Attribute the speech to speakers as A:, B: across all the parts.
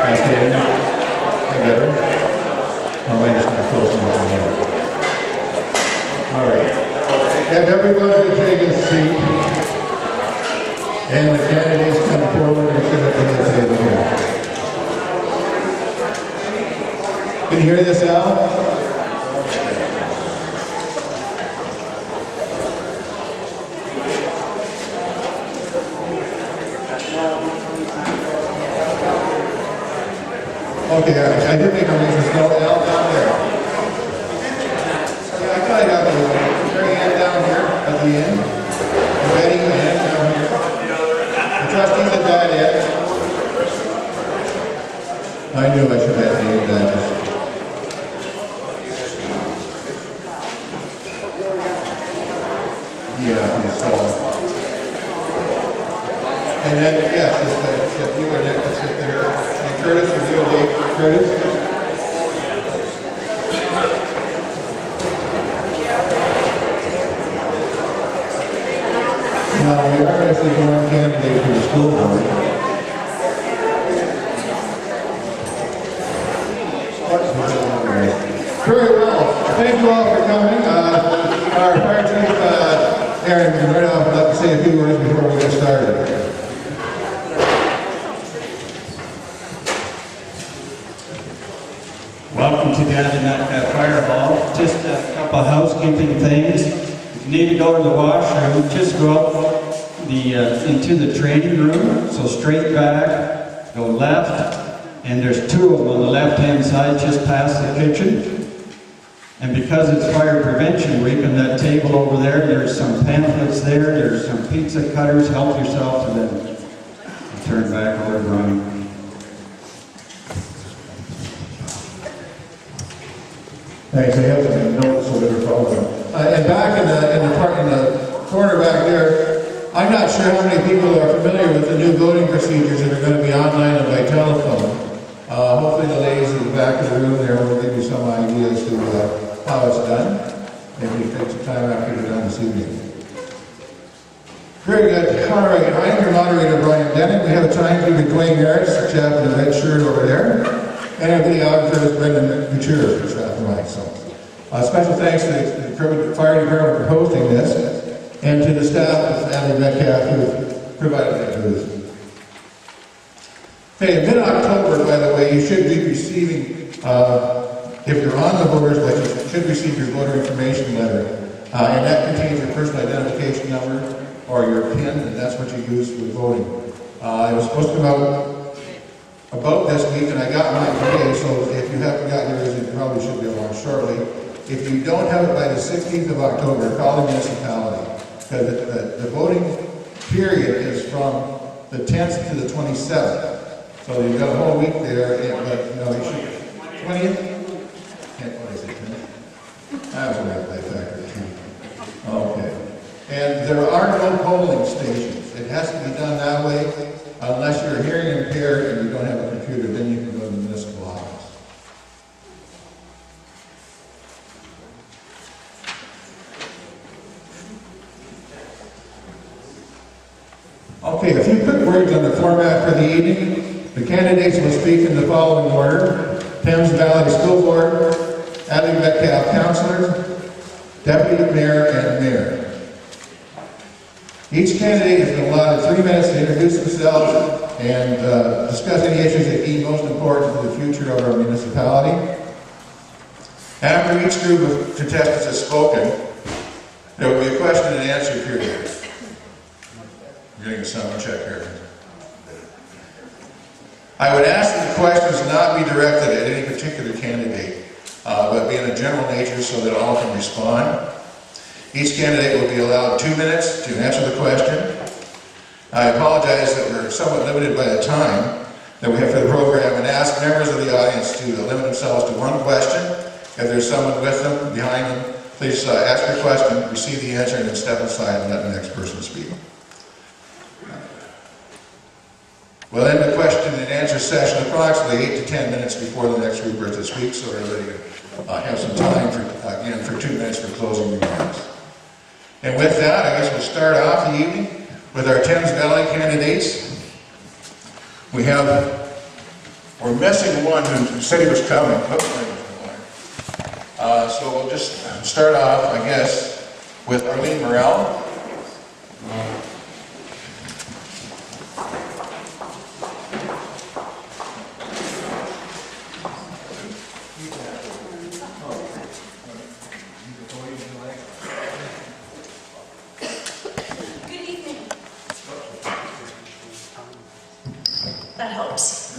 A: Okay. I better. Oh, I just got close enough here. All right. Have everybody take a seat. And the candidates come forward and sit at the table here. Can you hear this, Al? Okay, I did make a reason. No, Al down there. Yeah, I kind of got the very end down here at the end. And Betty and down here. The trustees at that end. I knew I should have named that. Yeah, so. And then, yeah, just you and Nick sit there. And Curtis, is you Dave? Curtis? Now, we are going to see one candidate for the school board. Very well. Thank you all for coming. Our fire chief, Aaron, right off, I'd like to say a few words before we get started.
B: Welcome to the Adelaide Metcalfe Fire Hall. Just a couple of housekeeping things. If you need to go to the washroom, just go up into the training room. So straight back, go left, and there's two of them on the left-hand side, just past the kitchen. And because it's Fire Prevention Week, on that table over there, there's some pamphlets there, there's some pizza cutters. Help yourself to them. Turn back over to Ronnie.
A: Thanks, I have some notes so that are following. And back in the corner back there, I'm not sure how many people are familiar with the new voting procedures that are going to be online and by telephone. Hopefully the ladies in the back of the room there will give you some ideas to how it's done. Maybe take some time after you're done this evening. Very good. All right, I'm your moderator, Brian Dennett. We have a timekeeper, Dwayne Harris, the chap in the red shirt over there. And our videographer is Brendan Couture, for staff tonight. So, special thanks to the fire department for hosting this, and to the staff of Adelaide Metcalfe who provided that for this. Okay, in mid-October, by the way, you should be receiving, if you're on the voters list, you should receive your voter information letter, and that contains your personal identification number or your PIN, and that's what you use for voting. It was supposed to come out about this week, and I got mine today, so if you haven't gotten yours, it probably should be along shortly. If you don't have it by the 16th of October, call the municipality, because the voting period is from the 10th to the 27th. So you've got a whole week there, but you know, you should, 20th? What is it, 10th? I was right by factor too. Okay. And there are no polling stations. It has to be done that way. Unless you're hearing impaired and you don't have a computer, then you can go to the municipal office. Okay, a few quick words on the format for the evening. The candidates will speak in the following order: Thames Valley School Board, Adelaide Metcalfe Councillors, Deputy Mayor, and Mayor. Each candidate has been allotted 3 minutes to introduce themselves and discuss any issues that deem most important to the future of our municipality. After each group of contestants has spoken, there will be a question and answer period. I'm getting a sound check here. I would ask that the questions not be directed at any particular candidate, but be in a general nature so that all can respond. Each candidate will be allowed 2 minutes to answer the question. I apologize that we're somewhat limited by the time that we have for the program, and ask members of the audience to limit themselves to one question. If there's someone with them, behind them, please ask your question, receive the answer, and then step aside and let the next person speak. We'll end the question and answer session approximately 8 to 10 minutes before the next group is to speak, so everybody can have some time for 2 minutes for closing remarks. And with that, I guess we'll start off the evening with our Thames Valley candidates. We have We're missing one who said he was coming. So we'll just start off, I guess, with Arlene Morell.
C: Good evening. That helps.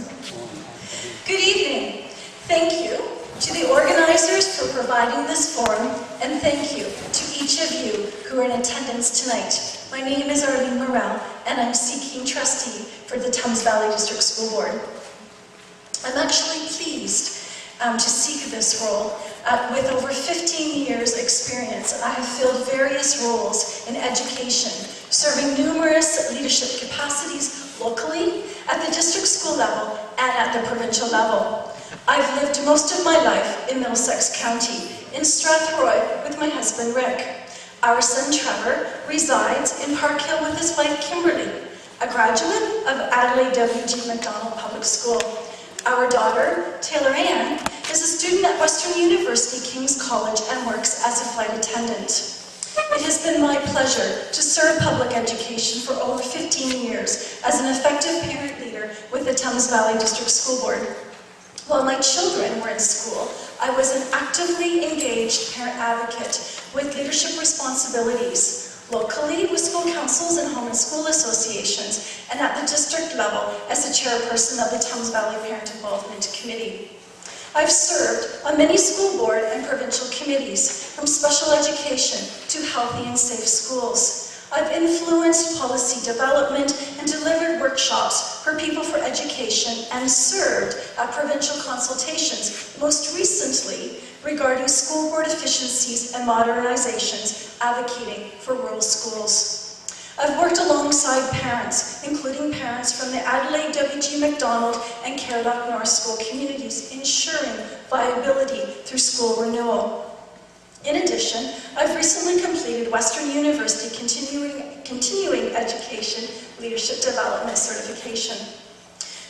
C: Good evening. Thank you to the organizers for providing this forum, and thank you to each of you who are in attendance tonight. My name is Arlene Morell, and I'm seeking trustee for the Thames Valley District School Board. I'm actually pleased to seek this role. With over 15 years experience, I have filled various roles in education, serving numerous leadership capacities locally, at the district school level, and at the provincial level. I've lived most of my life in Middlesex County, in Strathroy with my husband Rick. Our son Trevor resides in Park Hill with his wife Kimberly, a graduate of Adelaide Metcalfe Public School. Our daughter, Taylor Ann, is a student at Western University King's College and works as a flight attendant. It has been my pleasure to serve public education for over 15 years as an effective parent leader with the Thames Valley District School Board. While my children were in school, I was an actively engaged parent advocate with leadership responsibilities, locally with school councils and home and school associations, and at the district level as the chairperson of the Thames Valley Parent Involvement Committee. I've served on many school board and provincial committees, from special education to healthy and safe schools. I've influenced policy development and delivered workshops for People for Education and served at provincial consultations, most recently regarding school board efficiencies and modernizations, advocating for rural schools. I've worked alongside parents, including parents from the Adelaide W.G. Macdonald and Caradoc North School communities, ensuring viability through school renewal. In addition, I've recently completed Western University Continuing Education Leadership Development Certification.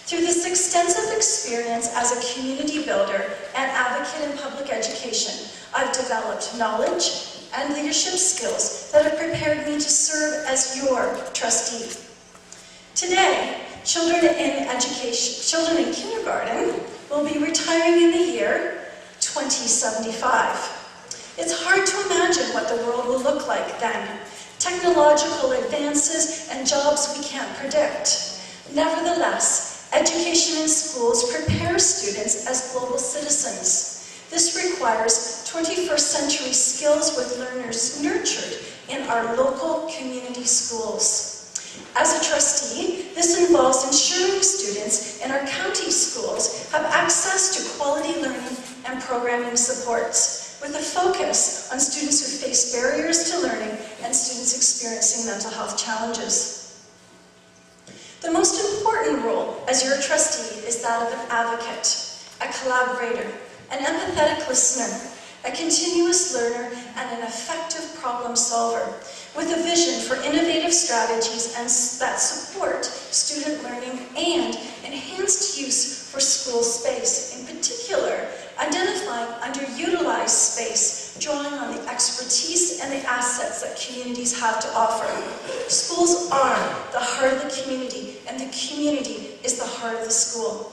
C: Through this extensive experience as a community builder and advocate in public education, I've developed knowledge and leadership skills that have prepared me to serve as your trustee. Today, children in kindergarten will be retiring in the year 2075. It's hard to imagine what the world will look like then. Technological advances and jobs we can't predict. Nevertheless, education in schools prepares students as global citizens. This requires 21st century skills with learners nurtured in our local community schools. As a trustee, this involves ensuring students in our county schools have access to quality learning and programming supports, with a focus on students who face barriers to learning and students experiencing mental health challenges. The most important role as your trustee is that of an advocate, a collaborator, an empathetic listener, a continuous learner, and an effective problem solver, with a vision for innovative strategies that support student learning and enhanced use for school space, in particular, identifying underutilized space, drawing on the expertise and the assets that communities have to offer. Schools are the heart of the community, and the community is the heart of the school.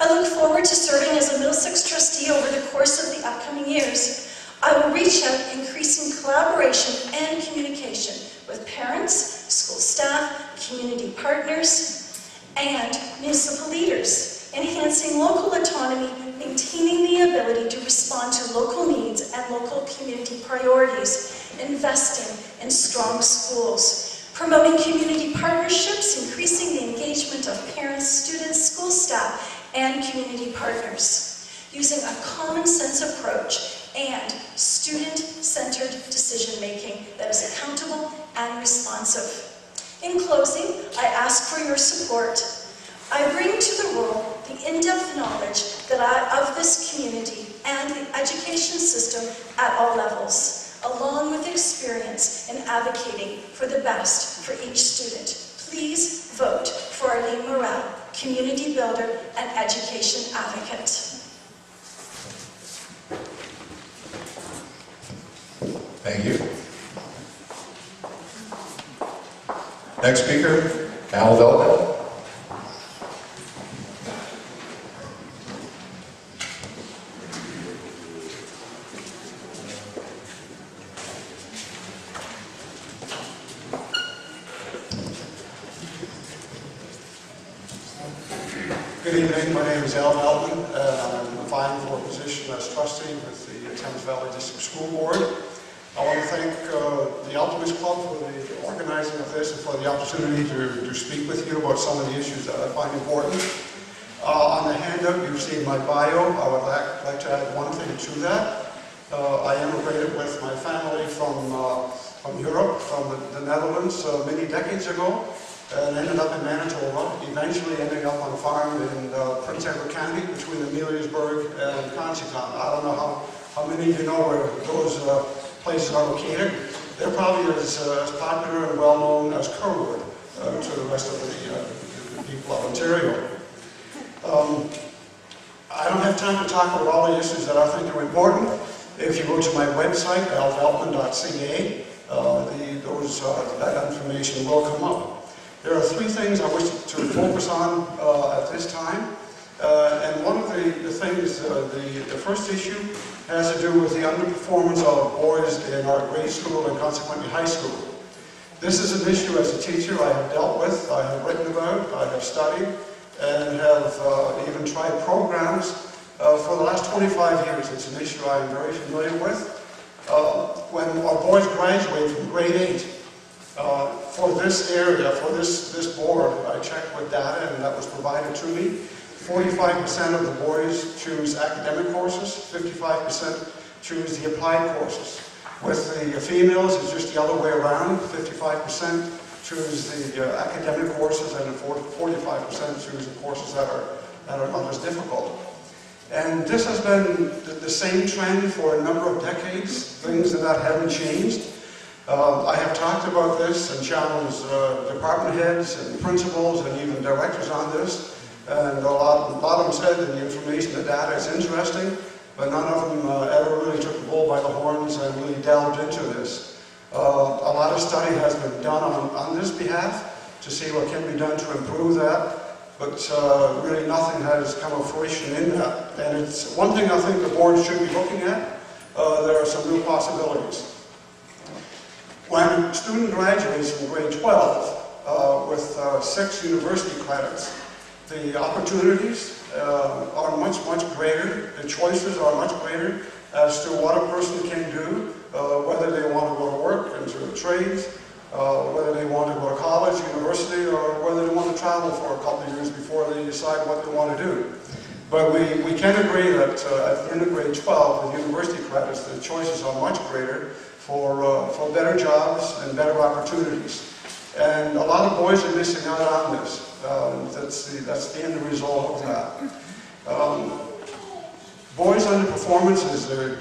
C: I look forward to serving as a Middlesex trustee over the course of the upcoming years. I will reach out, increasing collaboration and communication with parents, school staff, community partners, and municipal leaders, enhancing local autonomy, maintaining the ability to respond to local needs and local community priorities, investing in strong schools, promoting community partnerships, increasing the engagement of parents, students, school staff, and community partners, using a common sense approach and student-centered decision-making that is accountable and responsive. In closing, I ask for your support. I bring to the role the in-depth knowledge of this community and the education system at all levels, along with experience in advocating for the best for each student. Please vote for Arlene Morel, community builder and education advocate.
A: Thank you. Next speaker, Al Veltman.
D: Good evening, my name is Al Melton. I'm applying for a position as trustee with the Thames Valley District School Board. I want to thank the Optimist Club for the organizing of this and for the opportunity to speak with you about some of the issues that I find important. On the handout, you've seen my bio. I would like to add one thing to that. I immigrated with my family from Europe, from the Netherlands, many decades ago, and ended up in Manitoba, eventually ending up on a farm in Prince Edward County between Amelia-Isburg and Conshohocken. I don't know how many of you know where those places are located. They're probably as popular and well known as Kerwood to the rest of the people of Ontario. I don't have time to talk about all the issues that I think are important. If you go to my website, alveltman.ca, that information will come up. There are three things I wish to focus on at this time. And one of the things, the first issue has to do with the underperformance of boys in our grade school and consequently high school. This is an issue as a teacher I have dealt with, I have written about, I have studied, and have even tried programs for the last 25 years. It's an issue I am very familiar with. When our boys graduate from grade 8, for this area, for this board, I checked with data and that was provided to me. 45% of the boys choose academic courses, 55% choose the applied courses. With the females, it's just the other way around. 55% choose the academic courses and 45% choose the courses that are not as difficult. And this has been the same trend for a number of decades, things that haven't changed. I have talked about this and challenged department heads and principals and even directors on this. And a lot of them said that the information, the data is interesting, but none of them ever really took the bull by the horns and really delved into this. A lot of study has been done on this behalf to see what can be done to improve that, but really nothing has come of fruition in that. And it's one thing I think the board should be looking at. There are some new possibilities. When a student graduates from grade 12 with 6 university credits, the opportunities are much greater, the choices are much greater as to what a person can do, whether they want to go to work into the trades, whether they want to go to college, university, or whether they want to travel for a couple of years before they decide what they want to do. But we can agree that at the end of grade 12, with university credits, the choices are much greater for better jobs and better opportunities. And a lot of boys are missing out on this. That's the end result of that. Boys' underperformance is their...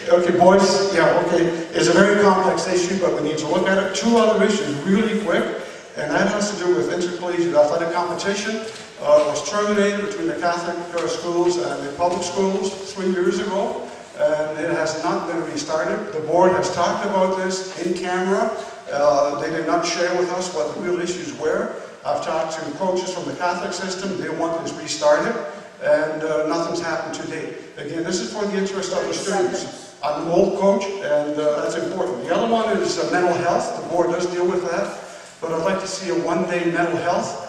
D: okay, boys, yeah, okay. It's a very complex issue, but we need to look at it. Two other issues really quick, and that has to do with intercollegiate athletic competition. Was terminated between the Catholic schools and the public schools 3 years ago. And it has not been restarted. The board has talked about this in camera. They did not share with us what the real issues were. I've talked to coaches from the Catholic system. They want this restarted, and nothing's happened to date. Again, this is for the interest of the students. I'm an old coach, and that's important. The other one is mental health. The board does deal with that, but I'd like to see a one-day mental health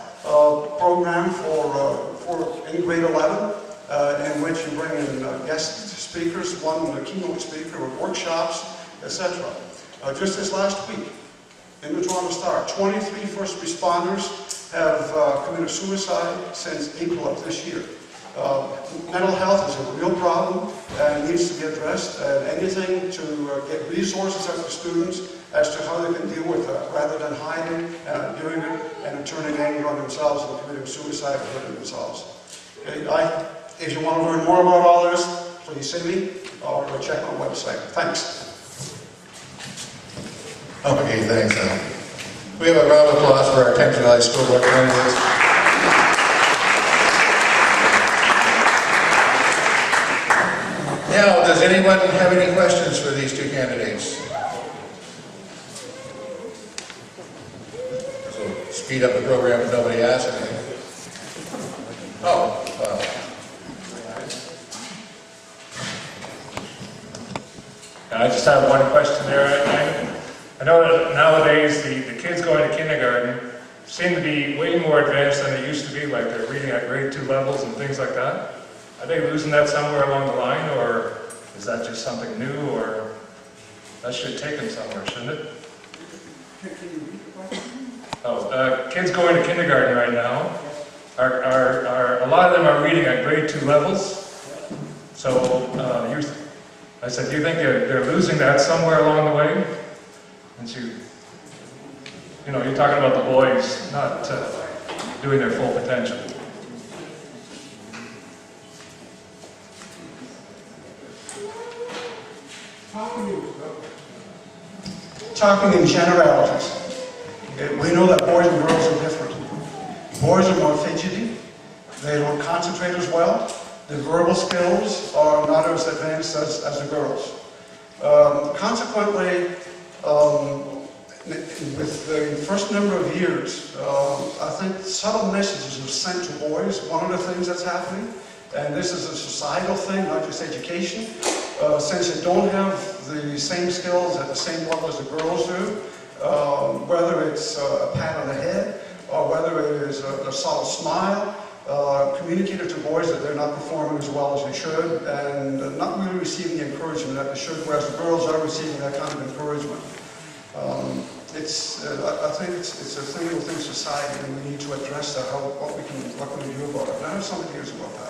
D: program for in grade 11, in which you bring in guest speakers, one keynote speaker with workshops, etc. Just this last week, in the Toronto Star, 23 first responders have committed suicide since April of this year. Mental health is a real problem and needs to be addressed, and anything to get resources out to students as to how they can deal with that, rather than hiding and doing it and turning anger on themselves and committing suicide and hurting themselves. Okay, if you want to learn more about all this, please see me or check my website. Thanks.
A: Okay, thanks, Al. We have a round of applause for our 10th July School Board candidates. Now, does anyone have any questions for these two candidates? So speed up the program if nobody asks anything. Oh, well.
E: I just have one question there. I know that nowadays the kids going to kindergarten seem to be way more advanced than they used to be, like they're reading at grade 2 levels and things like that. Are they losing that somewhere along the line, or is that just something new, or that should take them somewhere, shouldn't it? Oh, kids going to kindergarten right now, a lot of them are reading at grade 2 levels. So I said, do you think they're losing that somewhere along the way? And you're talking about the boys not doing their full potential.
D: Talking in generalities, we know that boys and girls are different. Boys are more fidgety, they don't concentrate as well, the verbal skills are not as advanced as the girls. Consequently, with the first number of years, I think subtle messages are sent to boys. One of the things that's happening, and this is a societal thing, not just education, since they don't have the same skills at the same level as the girls do, whether it's a pat on the head, or whether it is a subtle smile, communicated to boys that they're not performing as well as they should, and not really receiving the encouragement that they should, whereas the girls are receiving that kind of encouragement. I think it's a thing within society, and we need to address that. What can we do about it? And I have some ideas about that.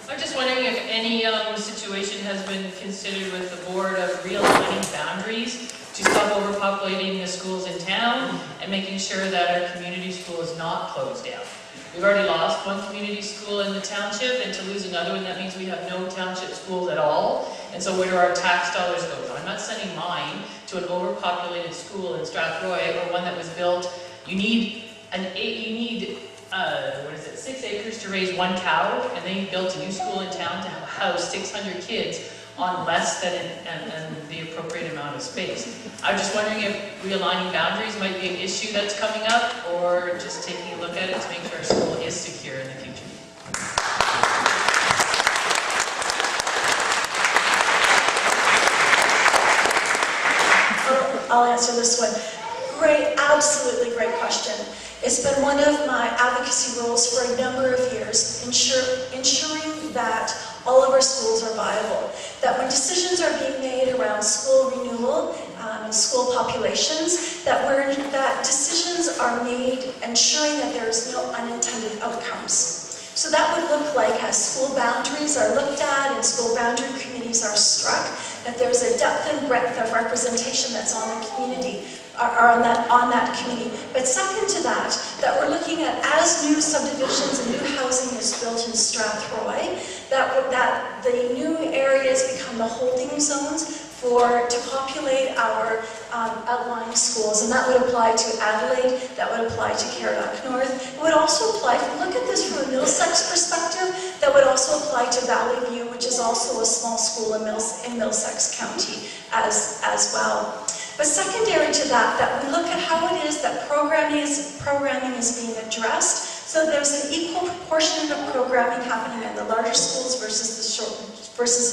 F: I'm just wondering if any situation has been considered with the board of realigning boundaries to stop overpopulating the schools in town and making sure that our community school is not closed down. We've already lost one community school in the township, and to lose another one, that means we have no township schools at all. And so where do our tax dollars go? So I'm not sending mine to an overpopulated school in Strathroy, or one that was built. You need 6 acres to raise 1 cow, and they built a new school in town to house 600 kids on less than the appropriate amount of space. I'm just wondering if realigning boundaries might be an issue that's coming up, or just taking a look at it to make sure our school is secure in the future.
C: I'll answer this one. Great, absolutely great question. It's been one of my advocacy roles for a number of years, ensuring that all of our schools are viable. That when decisions are being made around school renewal and school populations, that decisions are made ensuring that there is no unintended outcomes. So that would look like, as school boundaries are looked at and school boundary committees are struck, that there's a depth and breadth of representation that's on the community, or on that committee. But second to that we're looking at, as new subdivisions and new housing is built in Strathroy, that the new areas become the holding zones to populate our outlying schools, and that would apply to Adelaide, that would apply to Caradoc North. It would also apply, if you look at this from a Middlesex perspective, that would also apply to Valley View, which is also a small school in Middlesex County as well. But secondary to that we look at how it is that programming is being addressed. So there's an equal proportion of programming happening in the larger schools versus the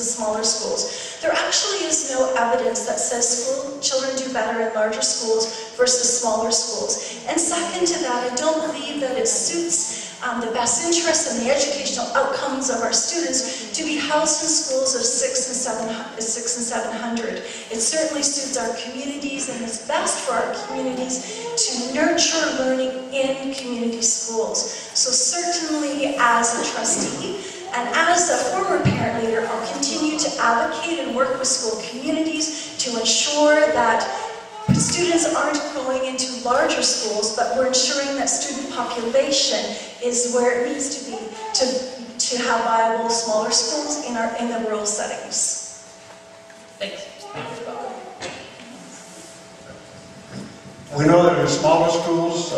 C: smaller schools. There actually is no evidence that says children do better in larger schools versus smaller schools. And second to that, I don't believe that it suits the best interests and the educational outcomes of our students to be housed in schools of 600 and 700. It certainly suits our communities, and it's best for our communities to nurture learning in community schools. So certainly, as a trustee and as a former parent leader, I'll continue to advocate and work with school communities to ensure that Students aren't going into larger schools, but we're ensuring that student population is where it needs to be to have viable smaller schools in the rural settings.
F: Thanks.
D: We know that in smaller schools,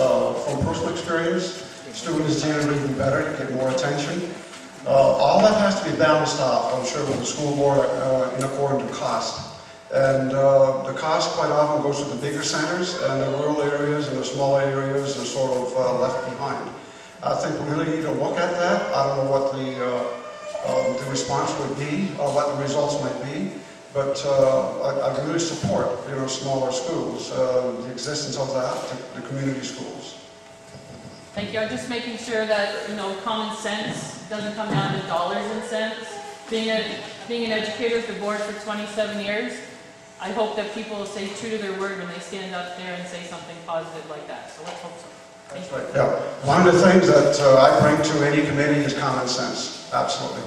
D: from personal experience, students generally do better, get more attention. All that has to be balanced off, I'm sure, with the school board in according to cost. And the cost quite often goes to the bigger centers, and the rural areas and the smaller areas are sort of left behind. I think we really need to look at that. I don't know what the response would be, or what the results might be, but I really support, smaller schools, the existence of that, the community schools.
F: Thank you. I'm just making sure that, common sense doesn't come down to dollars and cents. Being an educator with the board for 27 years, I hope that people will stay true to their word when they stand up there and say something positive like that. So let's hope so. Thank you.
D: Right. Yeah. One of the things that I bring to any committee is common sense. Absolutely.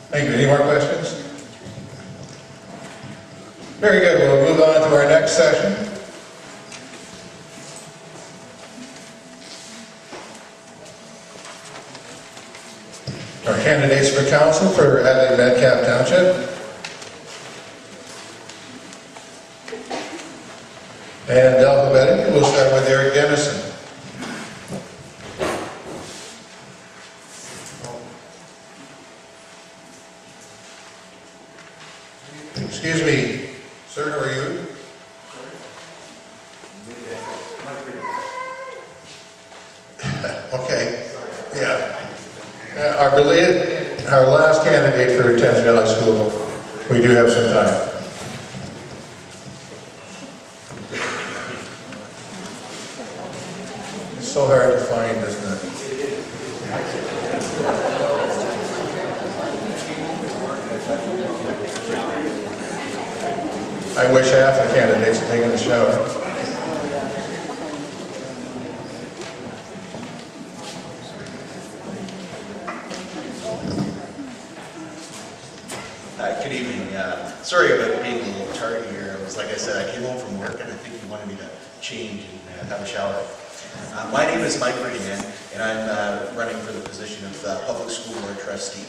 A: Thank you. Any more questions? Very good. We'll move on to our next session. Our candidates for council for Adelaide Metcalfe Township. And alphabetically, we'll start with Eric Dennison. Excuse me, sir, who are you? Okay, yeah. Our last candidate for Thames Valley School, we do have some time. It's so hard to find, isn't it? I wish half the candidates had taken a shower.
G: Good evening. Sorry about being a little tardy here. It was like I said, I came home from work and I think you wanted me to change and have a shower. My name is Mike Regan and I'm running for the position of Public School Board Trustee.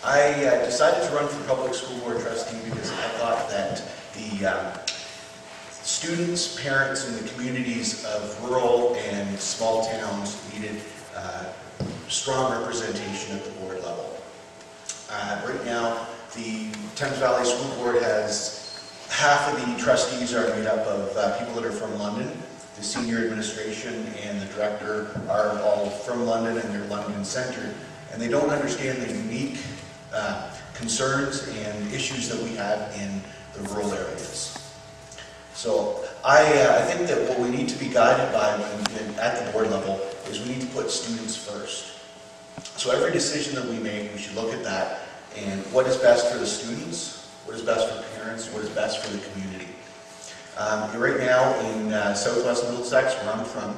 G: I decided to run for Public School Board Trustee because I thought that the students, parents, and the communities of rural and small towns needed strong representation at the board level. Right now, the Thames Valley School Board has half of the trustees are made up of people that are from London. The senior administration and the director are all from London and they're London-centered, and they don't understand the unique concerns and issues that we have in the rural areas. So I think that what we need to be guided by at the board level is we need to put students first. So every decision that we make, we should look at that and what is best for the students, what is best for parents, what is best for the community. Right now in Southwest Middlesex, where I'm from,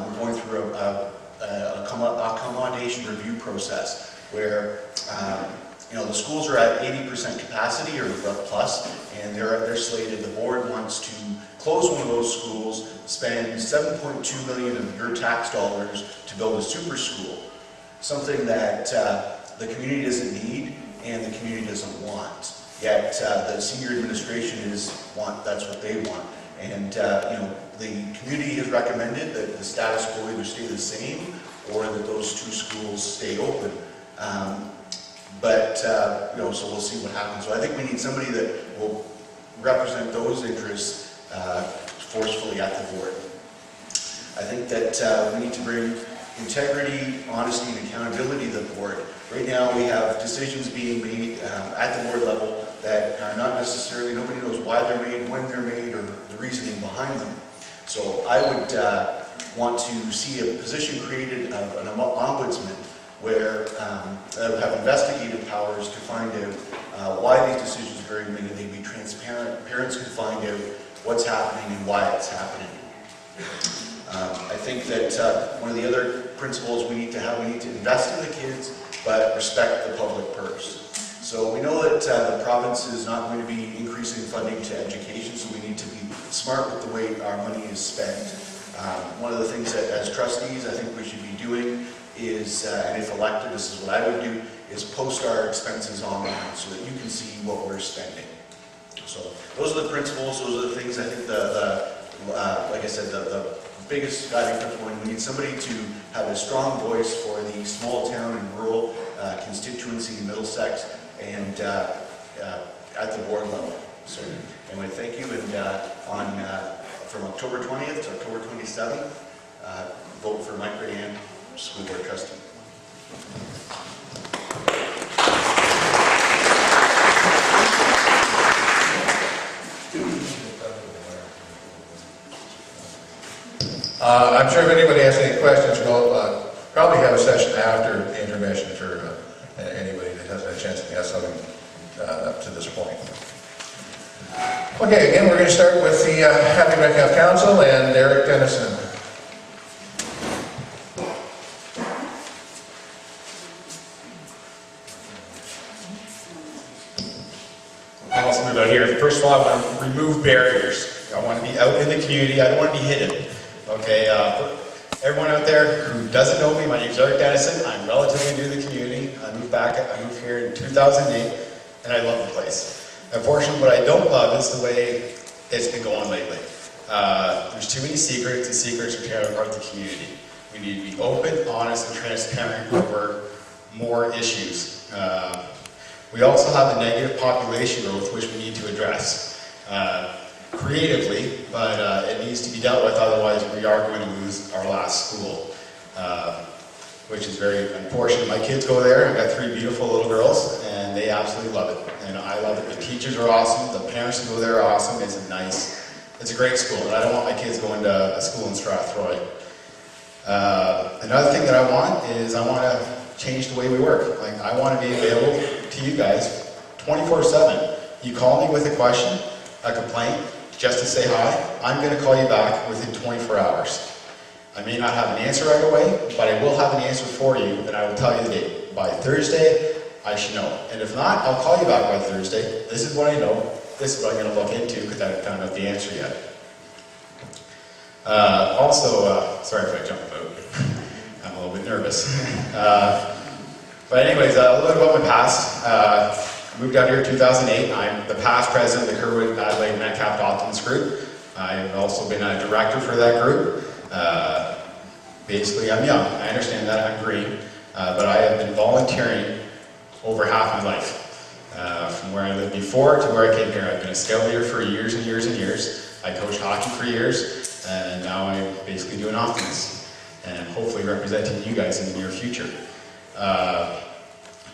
G: we're going through a accommodation review process where the schools are at 80% capacity or plus, and they're slated. The board wants to close one of those schools, spend $7.2 million of your tax dollars to build a super school, something that the community doesn't need and the community doesn't want. Yet the senior administration that's what they want. And the community has recommended that the status quo either stay the same or that those two schools stay open. So we'll see what happens. So I think we need somebody that will represent those interests forcefully at the board. I think that we need to bring integrity, honesty, and accountability to the board. Right now we have decisions being made at the board level that are not necessarily, nobody knows why they're made, when they're made, or the reasoning behind them. So I would want to see a position created of an ombudsman where that would have investigative powers to find out why these decisions are being made. They'd be transparent. Parents can find out what's happening and why it's happening. I think that one of the other principles we need to invest in the kids, but respect the public purse. So we know that the province is not going to be increasing funding to education, so we need to be smart with the way our money is spent. One of the things that as trustees I think we should be doing is, and if elected, this is what I would do, is post our expenses online so that you can see what we're spending. So those are the principles, those are the things I think like I said, the biggest guiding principle, and we need somebody to have a strong voice for the small town and rural constituency in Middlesex and at the board level. So anyway, thank you, and from October 20th to October 27th, vote for Mike Rayan, School Board Trustee.
A: I'm sure if anybody has any questions, we'll probably have a session after the intermission for anybody that hasn't had a chance to ask something up to this point. Okay, again, we're going to start with the Adelaide Metcalfe Council and Eric Dennison.
H: I also moved out here. First of all, I want to remove barriers. I want to be out in the community. I don't want to be hidden. Okay, for everyone out there who doesn't know me, my name is Eric Dennison. I'm relatively new to the community. I moved here in 2008, and I love the place. Unfortunately, what I don't love is the way it's been going lately. There's too many secrets, and secrets are tearing apart the community. We need to be open, honest, and transparent over more issues. We also have a negative population growth, which we need to address creatively, but it needs to be dealt with, otherwise we are going to lose our last school, which is very unfortunate. My kids go there. I've got 3 beautiful little girls, and they absolutely love it, and I love it. The teachers are awesome. The parents who go there are awesome. It's a great school, and I don't want my kids going to a school in Strathroy. Another thing that I want is I want to change the way we work. Like, I want to be available to you guys 24/7. You call me with a question, a complaint, just to say hi, I'm going to call you back within 24 hours. I may not have an answer right away, but I will have an answer for you, and I will tell you the date. By Thursday, I should know. And if not, I'll call you back by Thursday. This is what I know. This is what I'm going to look into, because I haven't found out the answer yet. Sorry if I jump about. I'm a little bit nervous. But anyways, a little bit about my past. I moved out here in 2008. I'm the past president of the Kerwood Adelaide Metcalfe Optimist group. I've also been a director for that group. Basically, I'm young. I understand that. I'm green. But I have been volunteering over half my life. From where I lived before to where I came here. I've been a scout leader for years and years and years. I coached hockey for years. And now I'm basically doing Optimist. And hopefully representing you guys in the near future.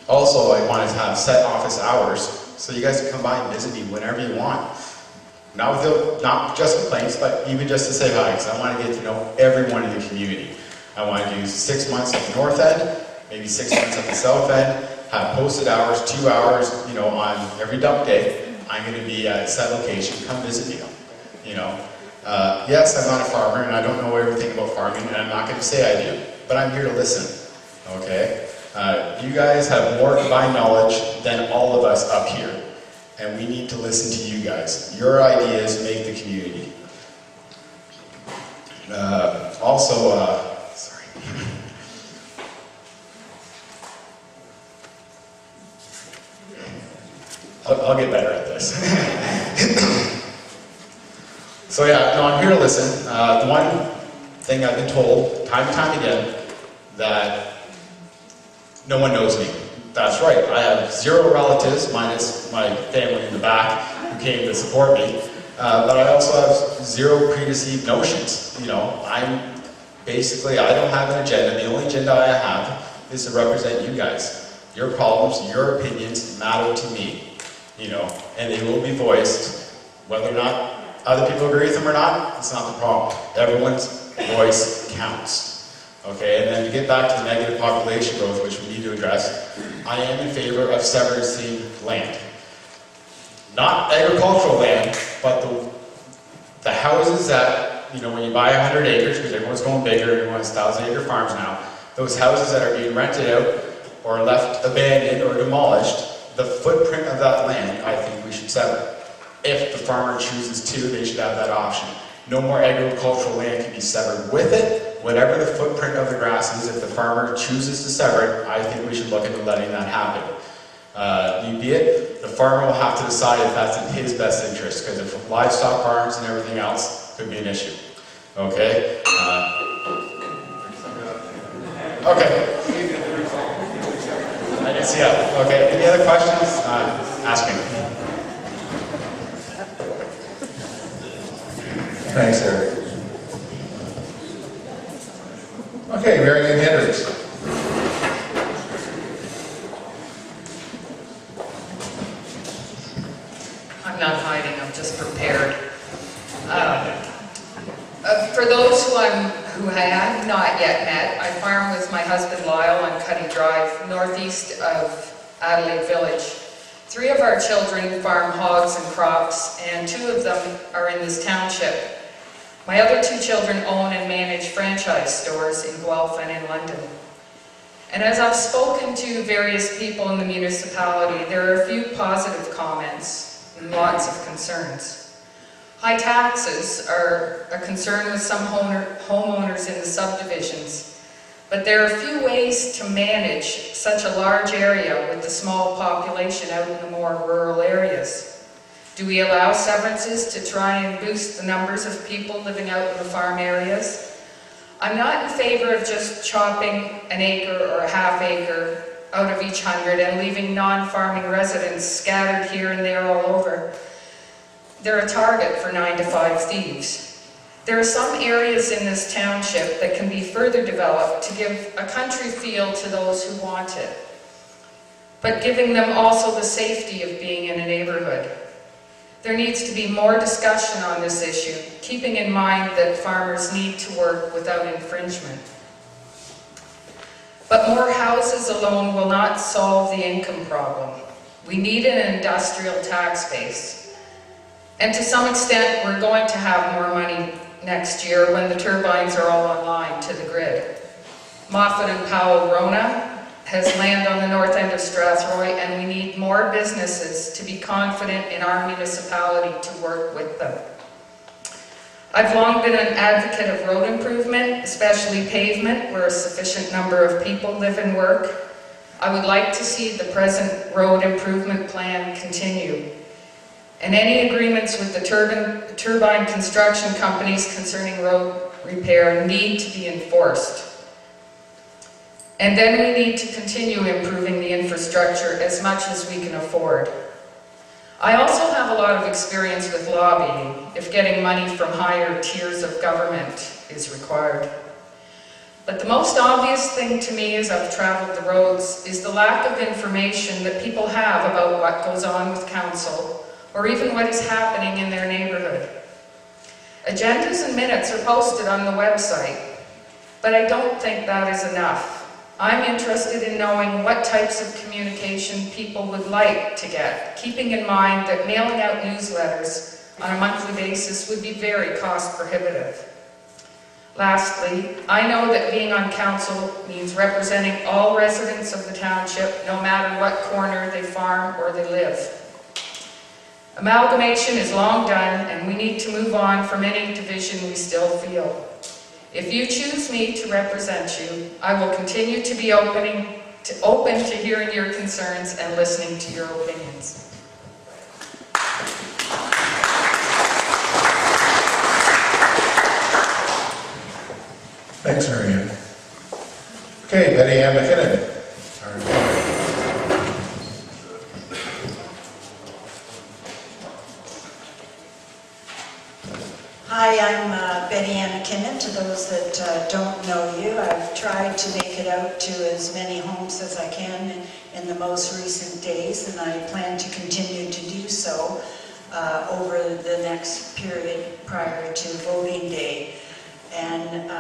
H: Also, I wanted to have set office hours so you guys can come by and visit me whenever you want. Not just complaints, but even just to say hi, because I want to get to know everyone in the community. I want to do 6 months at the north end, maybe 6 months at the south end, have posted hours, 2 hours, on every dump day. I'm going to be at a set location. Come visit me. Yes, I'm not a farmer, and I don't know everything about farming, and I'm not going to say I do, but I'm here to listen. Okay? You guys have more combined knowledge than all of us up here, and we need to listen to you guys. Your ideas make the community. Sorry. I'll get better at this. So yeah, no, I'm here to listen. The one thing I've been told time and time again, that no one knows me. That's right, I have 0 relatives, minus my family in the back, who came to support me. But I also have 0 preconceived notions. I don't have an agenda. The only agenda I have is to represent you guys. Your problems, your opinions matter to me. And they will be voiced. Whether or not other people agree with them or not, it's not the problem. Everyone's voice counts. Okay, and then to get back to the negative population growth, which we need to address, I am in favor of severanceing land. Not agricultural land, but the houses that, when you buy 100 acres, because everyone's going bigger, everyone's 1,000-acre farms now, those houses that are being rented out or left abandoned or demolished, the footprint of that land, I think we should sever. If the farmer chooses to, they should have that option. No more agricultural land can be severed with it. Whatever the footprint of the grass is, if the farmer chooses to sever it, I think we should look into letting that happen. Be it, the farmer will have to decide if that's in his best interest, because if livestock farms and everything else could be an issue. Okay? Okay. I didn't see that. Okay, any other questions? Ask me.
A: Thanks, Eric. Okay, Mary Ann Hendricks.
I: I'm not hiding, I'm just prepared. For those who I have not yet met, I farm with my husband Lyle on Cuddy Drive, northeast of Adelaide Village. 3 of our children farm hogs and crops, and 2 of them are in this township. My other 2 children own and manage franchise stores in Guelph and in London. And as I've spoken to various people in the municipality, there are a few positive comments and lots of concerns. High taxes are a concern with some homeowners in the subdivisions, but there are a few ways to manage such a large area with the small population out in the more rural areas. Do we allow severances to try and boost the numbers of people living out in the farm areas? I'm not in favor of just chopping an acre or a half acre out of each 100 and leaving non-farming residents scattered here and there all over. They're a target for 9-to-5 thieves. There are some areas in this township that can be further developed to give a country feel to those who want it, but giving them also the safety of being in a neighborhood. There needs to be more discussion on this issue, keeping in mind that farmers need to work without infringement. But more houses alone will not solve the income problem. We need an industrial tax base. And to some extent, we're going to have more money next year when the turbines are all online to the grid. Moffat and Powell Rona has land on the north end of Strathroy, and we need more businesses to be confident in our municipality to work with them. I've long been an advocate of road improvement, especially pavement, where a sufficient number of people live and work. I would like to see the present road improvement plan continue. And any agreements with the turbine construction companies concerning road repair need to be enforced. And then we need to continue improving the infrastructure as much as we can afford. I also have a lot of experience with lobbying, if getting money from higher tiers of government is required. But the most obvious thing to me as I've traveled the roads is the lack of information that people have about what goes on with council, or even what is happening in their neighborhood. Agendas and minutes are posted on the website, but I don't think that is enough. I'm interested in knowing what types of communication people would like to get, keeping in mind that mailing out newsletters on a monthly basis would be very cost prohibitive. Lastly, I know that being on council means representing all residents of the township, no matter what corner they farm or they live. Amalgamation is long done, and we need to move on from any division we still feel. If you choose me to represent you, I will continue to be open to hearing your concerns and listening to your opinions.
A: Thanks, Mary Ann. Okay, Betty Ann McKinnon.
J: Hi, I'm Betty Ann McKinnon. To those that don't know you, I've tried to make it out to as many homes as I can in the most recent days, and I plan to continue to do so over the next period prior to voting day. And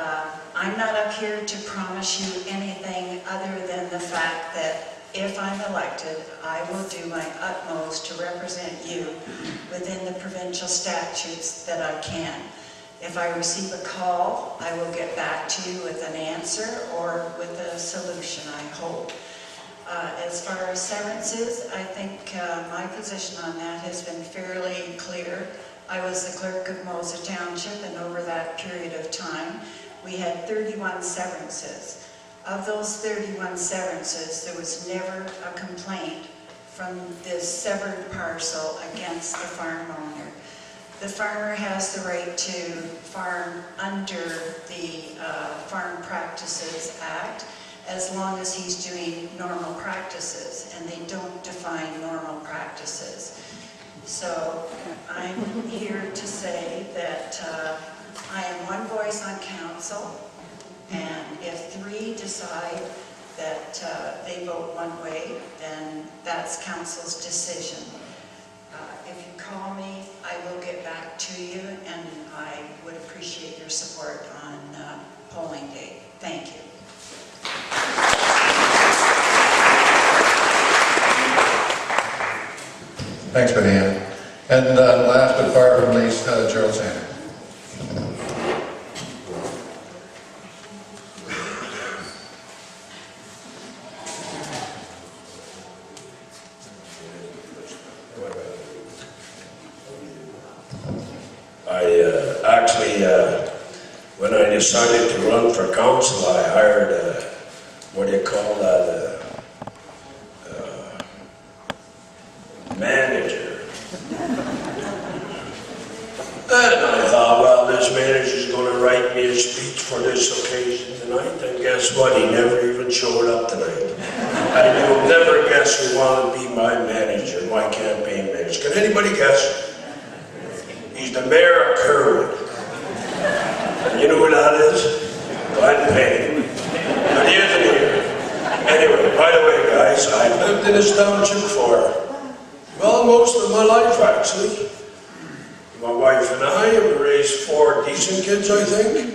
J: I'm not up here to promise you anything other than the fact that if I'm elected, I will do my utmost to represent you within the provincial statutes that I can. If I receive a call, I will get back to you with an answer or with a solution, I hope. As far as severances, I think my position on that has been fairly clear. I was the clerk of Moser Township, and over that period of time, we had 31 severances. Of those 31 severances, there was never a complaint from this severed parcel against the farm owner. The farmer has the right to farm under the Farm Practices Act as long as he's doing normal practices, and they don't define normal practices. So I'm here to say that I am one voice on council, and if 3 decide that they vote one way, then that's council's decision. If you call me, I will get back to you, and I would appreciate your support on polling day. Thank you.
A: Thanks, Betty Ann. And last but far from least, Gerald Sander.
K: When I decided to run for council, I hired what do you call that, manager. And I thought, well, this manager's going to write me a speech for this occasion tonight, and guess what? He never even showed up tonight. And you'll never guess who wanted to be my manager, my campaign manager. Can anybody guess? He's the mayor of Kerwood. And you know what that is? Glenn Payne. But he isn't here. Anyway, by the way, guys, I've lived in this township for, well, most of my life, actually. My wife and I have raised 4 decent kids, I think.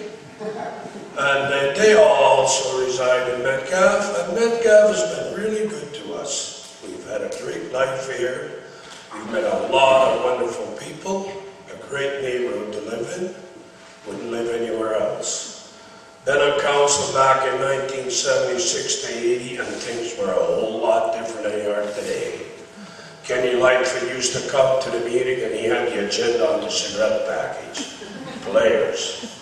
K: And they all also reside in Metcalfe. And Metcalfe has been really good to us. We've had a great life here. We've met a lot of wonderful people. A great neighborhood to live in. Wouldn't live anywhere else. Been on council back in 1976 to 80, and things were a whole lot different than they are today. Kenny Lightfoot used to come to the meeting, and he had the agenda on the cigarette package. Players.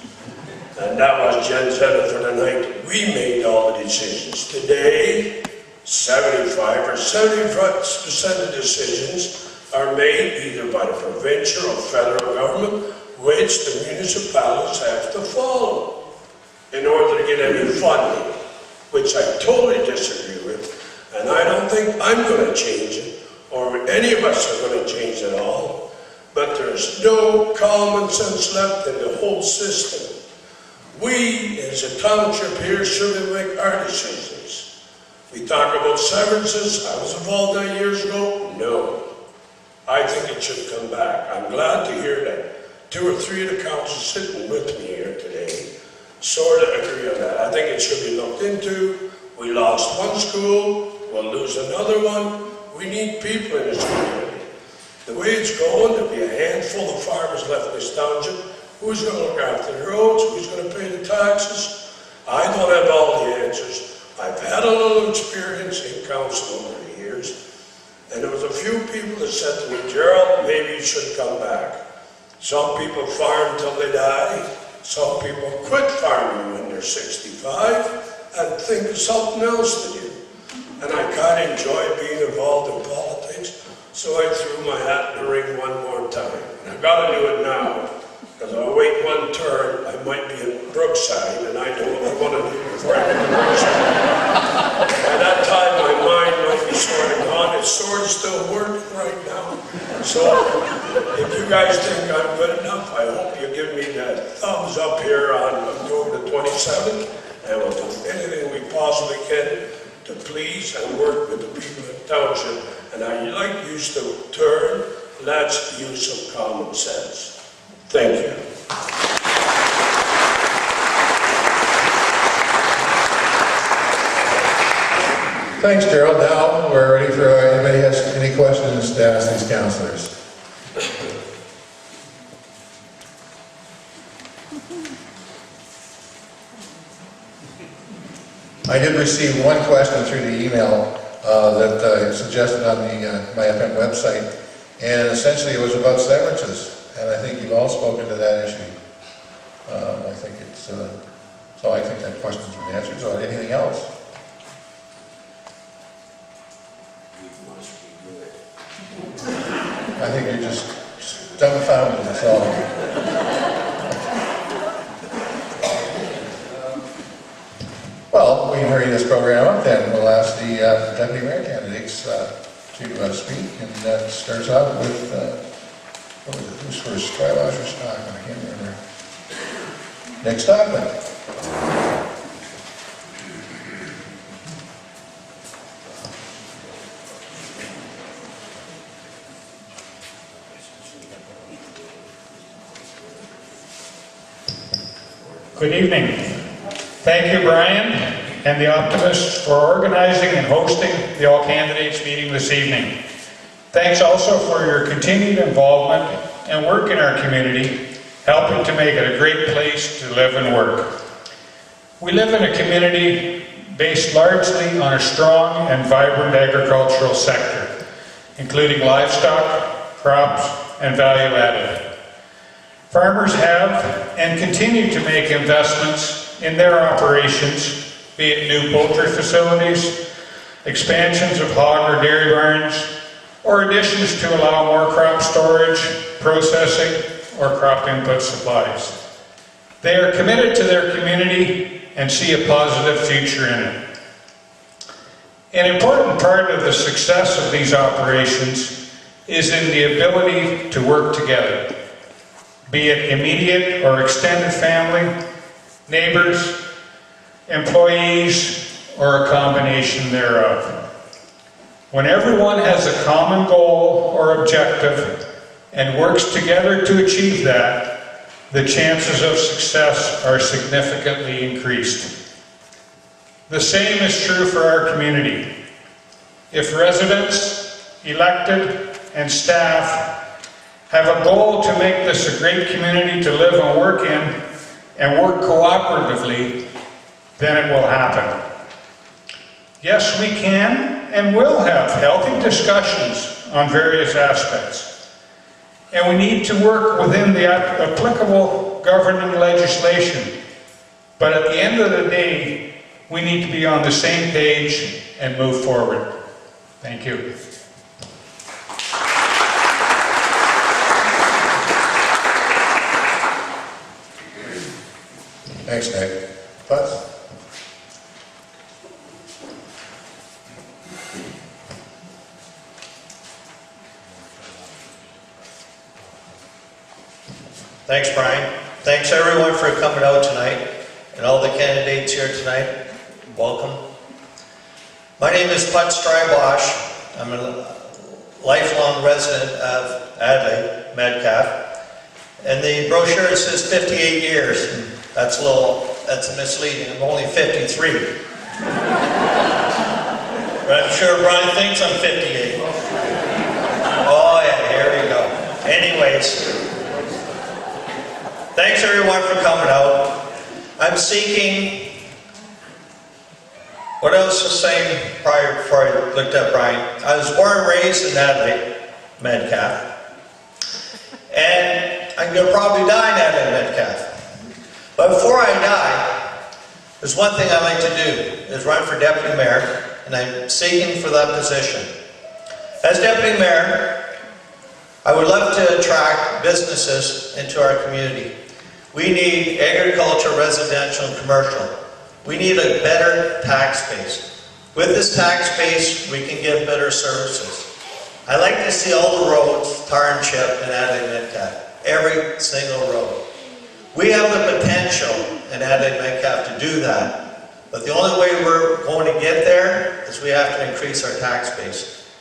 K: And that was Jen Zeta for the night. We made all the decisions. Today, 75 or 75% of decisions are made either by the provincial or federal government, which the municipalities have to follow in order to get any funding, which I totally disagree with, and I don't think I'm going to change it, or any of us are going to change it all, but there's no common sense left in the whole system. We, as a township here, should make our decisions. We talk about severances. I was involved that years ago. No. I think it should come back. I'm glad to hear that 2 or 3 of the councils sitting with me here today sort of agree on that. I think it should be looked into. We lost one school, we'll lose another one. We need people in this community. The way it's going, there'll be a handful of farmers left in this township. Who's going to look after the roads? Who's going to pay the taxes? I don't have all the answers. I've had a little experience in council over the years. And there was a few people that said to me, Gerald, maybe you should come back. Some people farm till they die. Some people quit farming when they're 65 and think of something else to do. And I kind of enjoy being involved in politics, so I threw my hat in the ring one more time. And I've got to do it now, because if I wait one turn, I might be in Brookside, and I know what I want to do before I get to Brookside. By that time, my mind might be sort of gone. Its sword's still working right now. So, if you guys think I'm good enough, I hope you give me that thumbs up here on October the 27th, and we'll do anything we possibly can to please and work with the people of the township. And I like to use the term, let's use some common sense. Thank you.
A: Thanks, Gerald. Now we're ready for anybody has any questions to ask these councillors. I did receive one question through the email that I suggested on the my FM website, and essentially it was about severances, and I think you've all spoken to that issue. I think it's, so I think that question's been answered. So anything else? I think you're just dumbfounded, that's all. Well, we can hurry this program up then. We'll ask the deputy mayor candidates to speak, and that starts out with, what was it, who's first, Drywash or Stockman? I can't remember. Nick Stockman.
L: Good evening. Thank you, Brian, and the Optimist for organizing and hosting the all candidates meeting this evening. Thanks also for your continued involvement and work in our community, helping to make it a great place to live and work. We live in a community based largely on a strong and vibrant agricultural sector, including livestock, crops, and value added. Farmers have and continue to make investments in their operations, be it new poultry facilities, expansions of hog or dairy barns, or additions to allow more crop storage, processing, or crop input supplies. They are committed to their community and see a positive future in it. An important part of the success of these operations is in the ability to work together, be it immediate or extended family, neighbors, employees, or a combination thereof. When everyone has a common goal or objective and works together to achieve that, the chances of success are significantly increased. The same is true for our community. If residents, elected, and staff have a goal to make this a great community to live and work in, and work cooperatively, then it will happen. Yes, we can and will have healthy discussions on various aspects. And we need to work within the applicable governing legislation. But at the end of the day, we need to be on the same page and move forward. Thank you.
A: Thanks, Nick. Buzz?
M: Thanks, Brian. Thanks everyone for coming out tonight, and all the candidates here tonight. Welcome. My name is Putz Drywash. I'm a lifelong resident of Adelaide Metcalfe, and the brochure says 58 years. That's misleading. I'm only 53. But I'm sure Brian thinks I'm 58. Oh yeah, here we go. Anyways, thanks everyone for coming out. I'm seeking, what I was just saying prior, before I looked at Brian, I was born and raised in Adelaide Metcalfe, and I'm going to probably die in Adelaide Metcalfe. But before I die, there's one thing I like to do, is run for deputy mayor, and I'm seeking for that position. As deputy mayor, I would love to attract businesses into our community. We need agriculture, residential, and commercial. We need a better tax base. With this tax base, we can give better services. I like to see all the roads, tar and chip, in Adelaide Metcalfe. Every single road. We have the potential in Adelaide Metcalfe to do that, but the only way we're going to get there is we have to increase our tax base.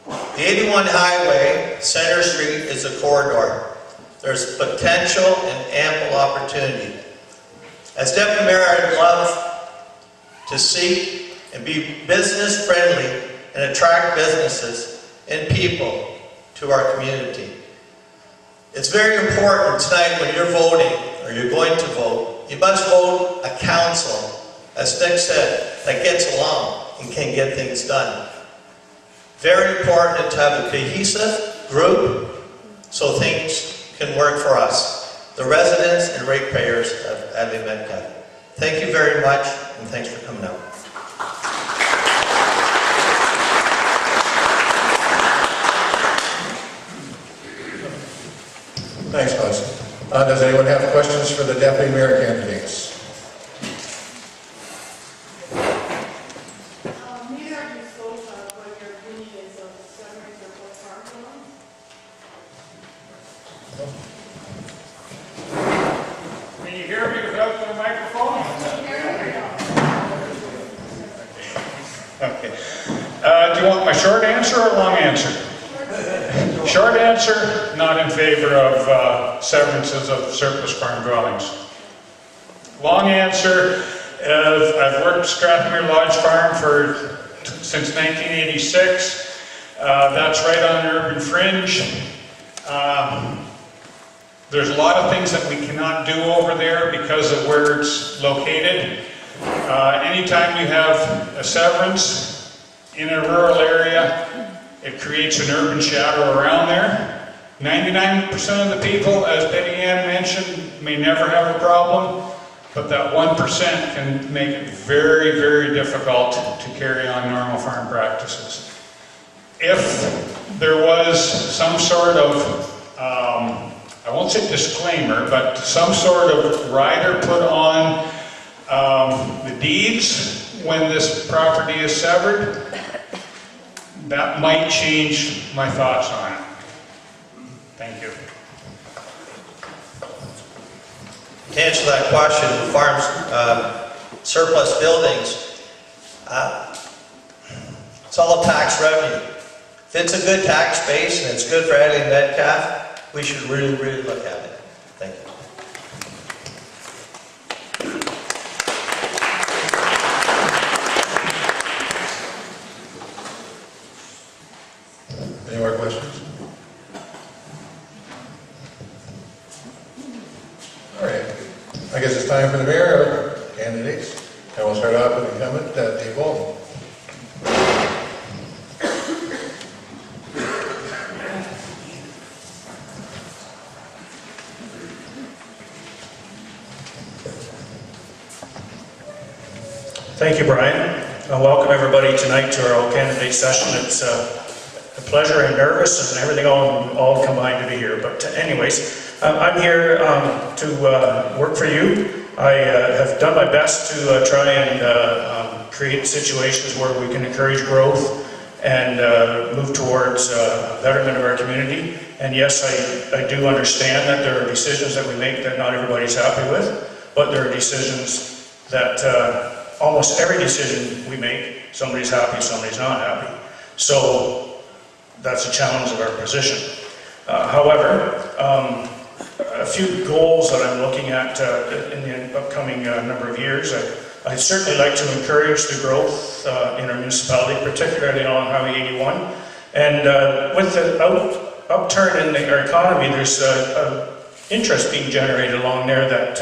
M: The 81 highway, Center Street, is a corridor. There's potential and ample opportunity. As deputy mayor, I'd love to seek and be business friendly and attract businesses and people to our community. It's very important tonight when you're voting, or you're going to vote, you must vote a council, as Nick said, that gets along and can get things done. Very important to have a cohesive group so things can work for us, the residents and ratepayers of Adelaide Metcalfe. Thank you very much, and thanks for coming out.
A: Thanks, Buzz. Does anyone have questions for the deputy mayor candidates?
L: Can you hear me without the microphone? Okay. Do you want my short answer or long answer? Short answer, not in favor of severances of surplus farm dwellings. Long answer, I've worked Strathmere Lodge Farm since 1986. That's right on the urban fringe. There's a lot of things that we cannot do over there because of where it's located. Anytime you have a severance in a rural area, it creates an urban shadow around there. 99% of the people, as Betty Ann mentioned, may never have a problem, but that 1% can make it very, very difficult to carry on normal farm practices. If there was some sort of, I won't say disclaimer, but some sort of rider put on the deeds when this property is severed, that might change my thoughts on it. Thank you.
M: To answer that question, farms, surplus buildings, it's all tax revenue. If it's a good tax base and it's good for Adelaide Metcalfe, we should really, really look at it. Thank you.
A: Any more questions? All right. I guess it's time for the mayor candidates. And we'll start off with the incumbent, Dave Walton.
N: Thank you, Brian. And welcome everybody tonight to our all-candidate session. It's a pleasure and nervous and everything all combined to be here. But anyways, I'm here to work for you. I have done my best to try and create situations where we can encourage growth and move towards betterment of our community. And yes, I do understand that there are decisions that we make that not everybody's happy with, but there are decisions that almost every decision we make, somebody's happy, somebody's not happy. So that's a challenge of our position. However, a few goals that I'm looking at in the upcoming number of years. I'd certainly like to encourage the growth in our municipality, particularly along Highway 81. And with the upturn in our economy, there's interest being generated along there that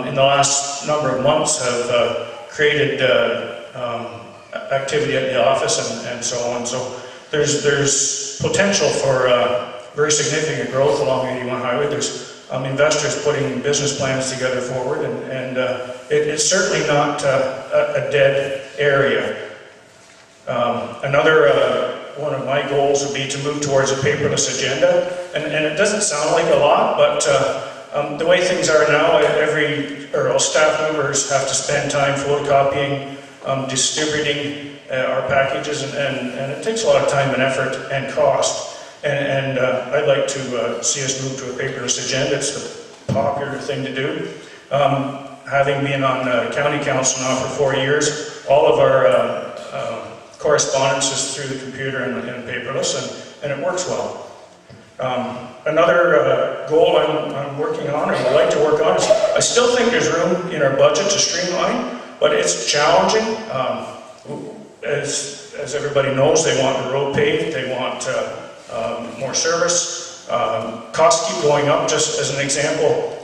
N: in the last number of months have created activity at the office and so on. So there's potential for very significant growth along 81 Highway. There's investors putting business plans together forward, and it's certainly not a dead area. Another one of my goals would be to move towards a paperless agenda, and it doesn't sound like a lot, but the way things are now, all staff members have to spend time photocopying, distributing our packages, and it takes a lot of time and effort and cost. And I'd like to see us move to a paperless agenda. It's the popular thing to do. Having been on county council now for 4 years, all of our correspondence is through the computer and paperless, and it works well. Another goal I'm working on, or would like to work on, is I still think there's room in our budget to streamline, but it's challenging. As everybody knows, they want the road paved, they want more service. Costs keep going up. Just as an example,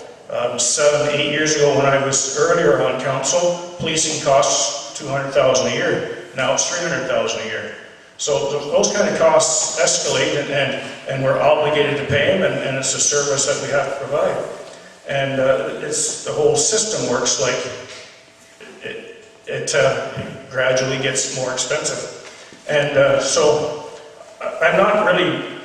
N: 7, 8 years ago when I was earlier on council, policing costs $200,000 a year. Now it's $300,000 a year. So those kind of costs escalate, and we're obligated to pay them, and it's a service that we have to provide. And the whole system works like it gradually gets more expensive. And so I'm not really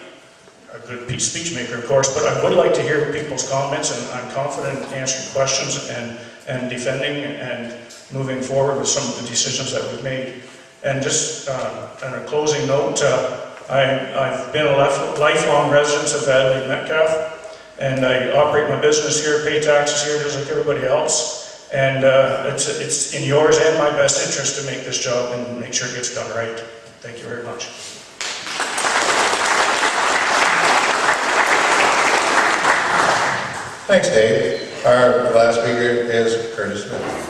N: a good speech maker, of course, but I would like to hear people's comments, and I'm confident in answering questions and defending and moving forward with some of the decisions that we've made. And just on a closing note, I've been a lifelong resident of Adelaide Metcalfe, and I operate my business here, pay taxes here just like everybody else. And it's in yours and my best interest to make this job and make sure it gets done right. Thank you very much.
A: Thanks, Dave. Our last speaker is Curtis Smith.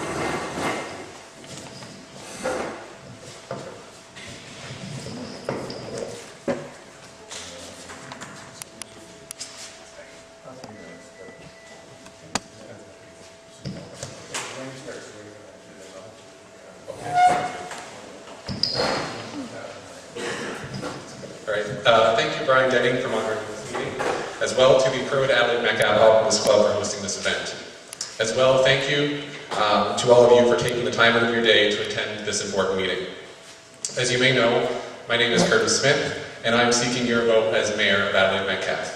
O: Thank you, Brian Denning, for moderating this meeting, as well to the Pro Adelaide Metcalfe Optimist Club for hosting this event. As well, thank you to all of you for taking the time out of your day to attend this important meeting. As you may know, my name is Curtis Smith, and I'm seeking your vote as Mayor of Adelaide Metcalfe.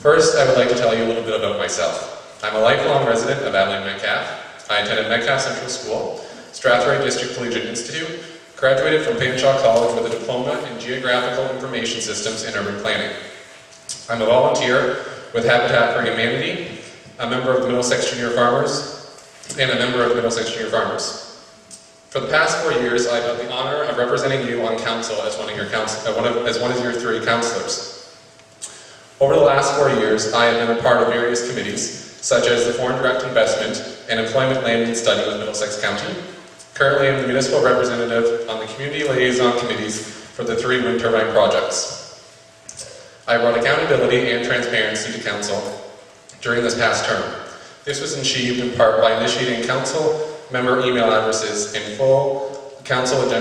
O: First, I would like to tell you a little bit about myself. I'm a lifelong resident of Adelaide Metcalfe. I attended Metcalfe Central School, Strathroy District Collegiate Institute, graduated from Fanshawe College with a diploma in Geographical Information Systems and Urban Planning. I'm a volunteer with Habitat for Humanity, a member of the Middlesex Junior Farmers, and a member of Middlesex Junior Farmers. For the past 4 years, I've had the honor of representing you on council as one of your 3 councillors. Over the last 4 years, I have been a part of various committees, such as the Foreign Direct Investment and Employment Land and Study with Middlesex County. Currently, I'm the municipal representative on the community liaison committees for the 3 wind turbine projects. I brought accountability and transparency to council during this past term. This was achieved in part by initiating council member email addresses and full agendas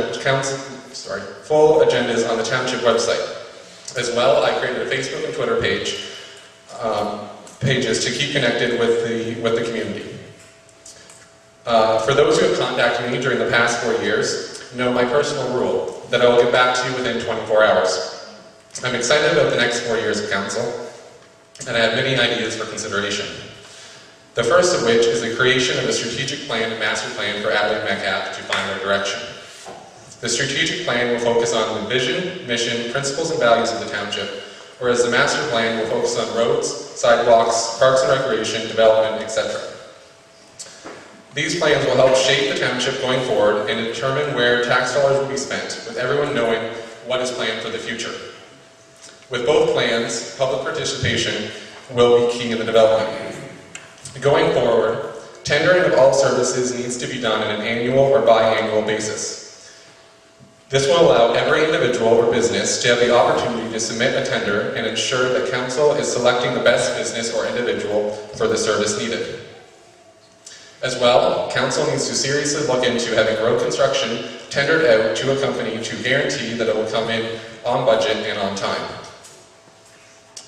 O: on the township website. As well, I created a Facebook and Twitter pages to keep connected with the community. For those who have contacted me during the past 4 years, know my personal rule, that I will get back to you within 24 hours. I'm excited about the next 4 years of council, and I have many ideas for consideration. The first of which is the creation of a strategic plan and master plan for Adelaide Metcalfe to find our direction. The strategic plan will focus on the vision, mission, principles, and values of the township, whereas the master plan will focus on roads, sidewalks, parks and recreation, development, etc. These plans will help shape the township going forward and determine where tax dollars will be spent, with everyone knowing what is planned for the future. With both plans, public participation will be key in the development. Going forward, tendering of all services needs to be done on an annual or biannual basis. This will allow every individual or business to have the opportunity to submit a tender and ensure that council is selecting the best business or individual for the service needed. As well, council needs to seriously look into having road construction tendered out to a company to guarantee that it will come in on budget and on time.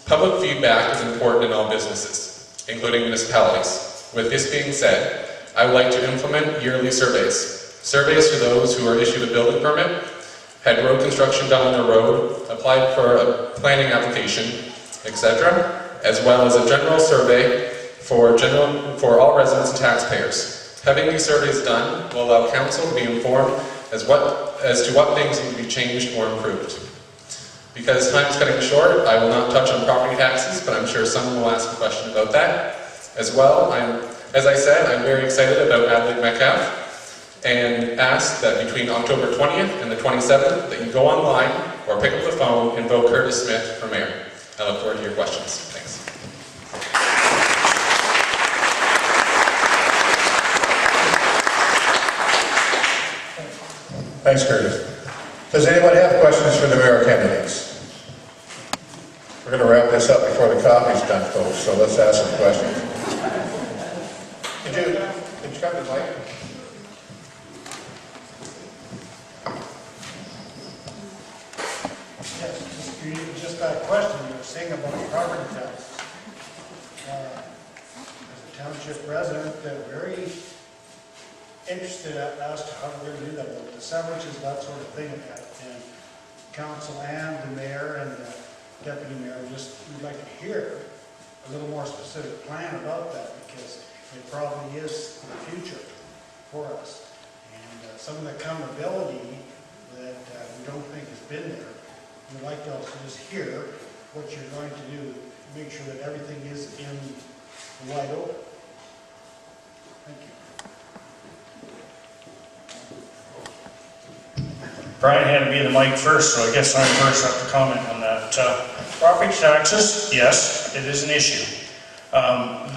O: Public feedback is important in all businesses, including municipalities. With this being said, I would like to implement yearly surveys. Surveys to those who are issued a building permit, had road construction done on their road, applied for a planning application, etc., as well as a general survey for all residents and taxpayers. Having these surveys done will allow council to be informed as to what things need to be changed or improved. Because time's cutting short, I will not touch on property taxes, but I'm sure someone will ask a question about that. As well, as I said, I'm very excited about Adelaide Metcalfe and ask that between October 20th and the 27th that you go online or pick up the phone and vote Curtis Smith for mayor. I look forward to your questions. Thanks.
A: Thanks, Curtis. Does anybody have questions for the mayor candidates? We're going to wrap this up before the coffee's done, folks, so let's ask some questions. Did you come to the mic?
P: just that question you were saying about property taxes. As a township resident, very interested as to how we're going to do that, with the severances, that sort of thing. And council and the mayor and the deputy mayor, we'd like to hear a little more specific plan about that, because it probably is the future for us. And some of the accountability that we don't think has been there, we'd like to also just hear what you're going to do to make sure that everything is in the wide open. Thank you.
N: Brian handed me the mic first, so I guess I'm first up to comment on that. Property taxes, yes, it is an issue.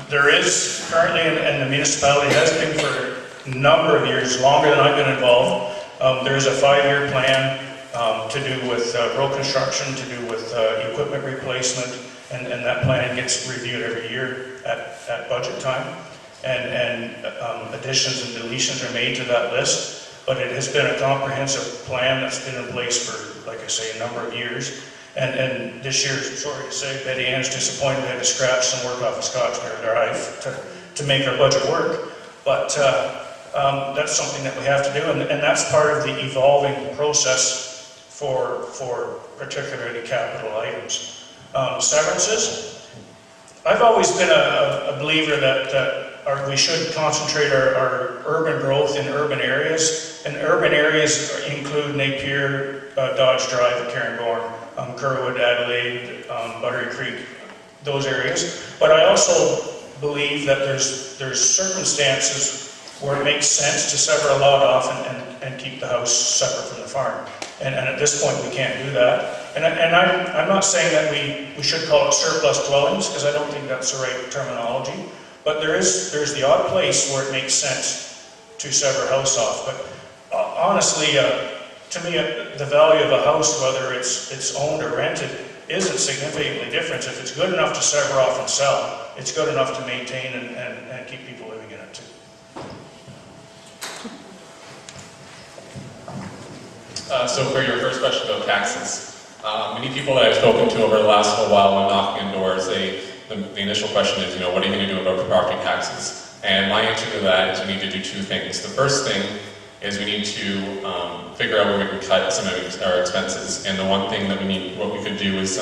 N: There is currently, and the municipality has been for a number of years, longer than I've been involved, there is a 5-year plan to do with road construction, to do with equipment replacement, and that plan gets reviewed every year at budget time. And additions and deletions are made to that list. But it has been a comprehensive plan that's been in place for, like I say, a number of years. And this year, sorry to say, Betty Ann's disappointed we had to scratch some work off of Scottsmere Drive to make our budget work. But that's something that we have to do, and that's part of the evolving process for particularly capital items. Severances, I've always been a believer that we should concentrate our urban growth in urban areas, and urban areas include Napier, Dodge Drive, Cairngorm, Curwood, Adelaide, Buttery Creek, those areas. But I also believe that there's circumstances where it makes sense to sever a lot off and keep the house separate from the farm. And at this point, we can't do that. And I'm not saying that we should call it surplus dwellings, because I don't think that's the right terminology. But there's the odd place where it makes sense to sever a house off. But honestly, to me, the value of a house, whether it's owned or rented, isn't significantly different. If it's good enough to sever off and sell, it's good enough to maintain and keep people living in it too.
O: So for your first question about taxes, many people that I've spoken to over the last little while when knocking on doors, the initial question is, what are you going to do about the property taxes? And my answer to that is we need to do two things. The first thing is we need to figure out where we can cut some of our expenses. And the one thing that what we could do is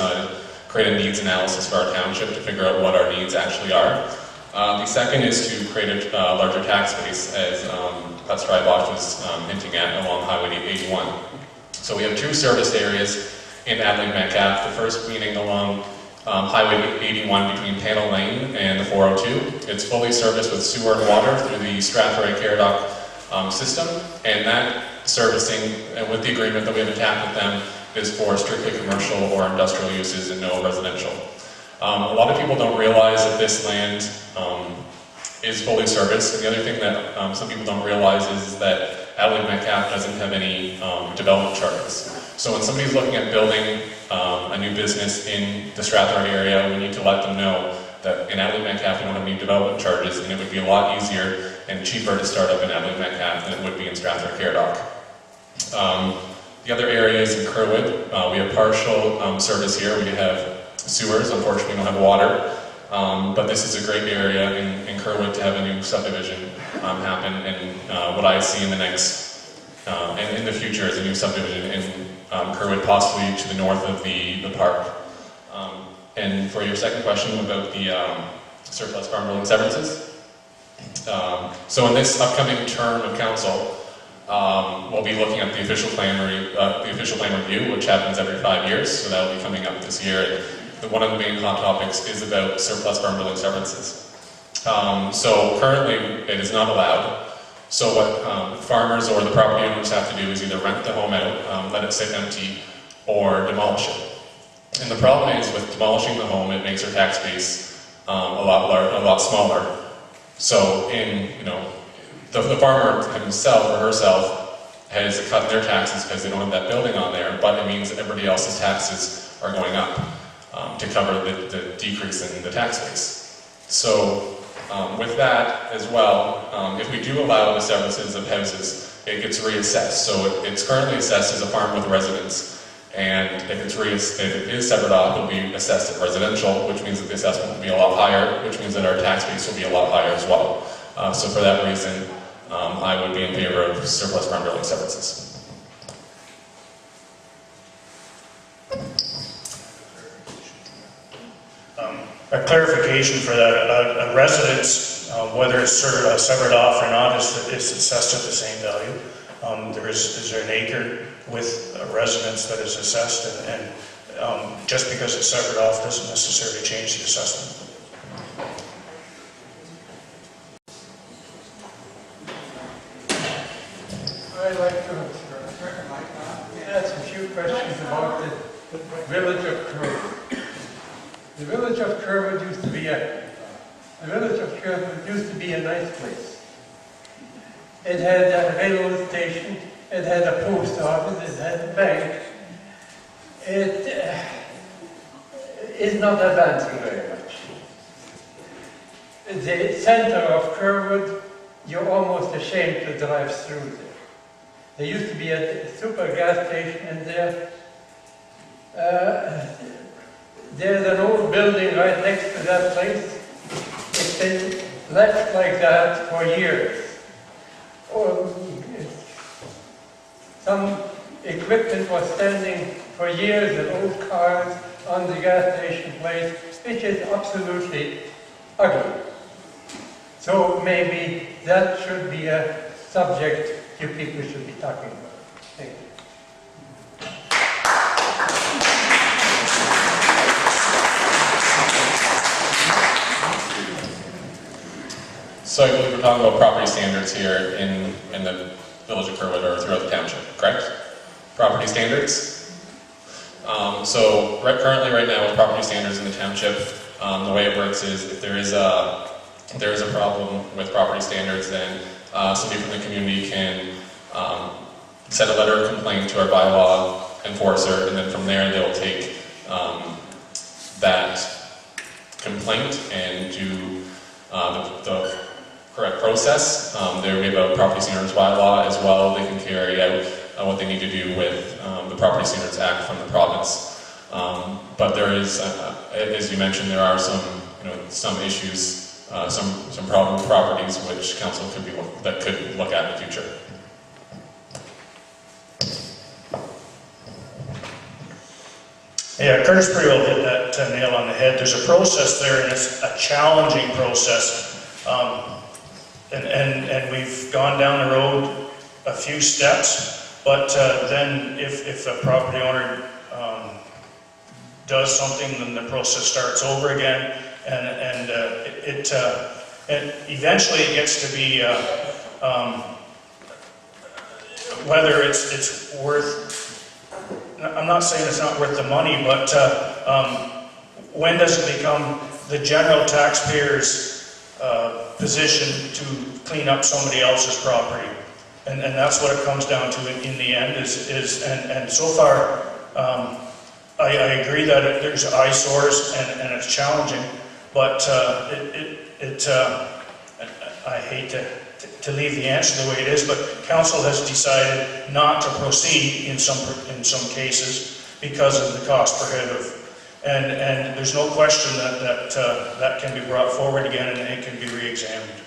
O: create a needs analysis for our township to figure out what our needs actually are. The second is to create a larger tax base, as Pastor Bosch was hinting at, along Highway 81. So we have two service areas in Adelaide Metcalfe, the first meeting along Highway 81 between Panel Lane and the 402. It's fully serviced with sewer and water through the Strathroy-Caradoc system, and that servicing, with the agreement that we have intact with them, is for strictly commercial or industrial uses and no residential. A lot of people don't realize that this land is fully serviced, and the other thing that some people don't realize is that Adelaide Metcalfe doesn't have any development charges. So when somebody's looking at building a new business in the Strathroy area, we need to let them know that in Adelaide Metcalfe we don't have any development charges, and it would be a lot easier and cheaper to start up in Adelaide Metcalfe than it would be in Strathroy-Caradoc. The other areas in Curwood, we have partial service here. We have sewers, unfortunately we don't have water, but this is a great area in Curwood to have a new subdivision happen, and what I see in the next, and in the future is a new subdivision in Curwood, possibly to the north of the park. And for your second question about the surplus farm building severances, so in this upcoming term of council, we'll be looking at the official plan review, which happens every 5 years, so that will be coming up this year. And one of the main hot topics is about surplus farm building severances. So currently it is not allowed. So what farmers or the property owners have to do is either rent the home out, let it sit empty, or demolish it. And the problem is with demolishing the home, it makes our tax base a lot smaller. So the farmer himself or herself has a cut in their taxes because they don't have that building on there, but it means that everybody else's taxes are going up to cover the decrease in the tax base. So with that as well, if we do allow the severances of houses, it gets reassessed. So it's currently assessed as a farm with residence, And if it is severed off, it'll be assessed at residential, which means that the assessment will be a lot higher, which means that our tax base will be a lot higher as well. So for that reason, I would be in favor of surplus farm building severances.
N: A clarification for that, a residence, whether it's severed off or not, is assessed at the same value. Is there an acre with a residence that is assessed, and just because it's severed off doesn't necessarily change the assessment.
Q: I'd like to ask a few questions about the village of Kerwood. The village of Kerwood used to be a nice place. It had a railway station, it had a post office, it had a bank. It is not advancing very much. The center of Kerwood, you're almost ashamed to drive through there. There used to be a super gas station in there. There's an old building right next to that place. It's been left like that for years. Some equipment was standing for years, and old cars on the gas station place, which is absolutely ugly. So maybe that should be a subject you people should be talking about. Thank you.
O: So I believe we're talking about property standards here in the village of Kerwood or throughout the township, correct? Property standards. Currently right now with property standards in the township, the way it works is if there is a problem with property standards, then somebody from the community can send a letter of complaint to our bylaw enforcer, and then from there they'll take that complaint and do the correct process. There we have a property standards bylaw as well. They can carry out what they need to do with the Property Standards Act from the province. But there is, as you mentioned, there are some issues, some problem properties which council could look at in the future.
N: Yeah, Curtis pretty well hit that nail on the head. There's a process there, and it's a challenging process. And we've gone down the road a few steps, but then if a property owner does something, then the process starts over again, and it eventually it gets to be whether it's worth. I'm not saying it's not worth the money, but when does it become the general taxpayer's position to clean up somebody else's property? And that's what it comes down to in the end. And so far, I agree that there's eyesores and it's challenging, but I hate to leave the answer the way it is, but council has decided not to proceed in some cases because of the cost prohibitive. And there's no question that can be brought forward again and it can be re-examined.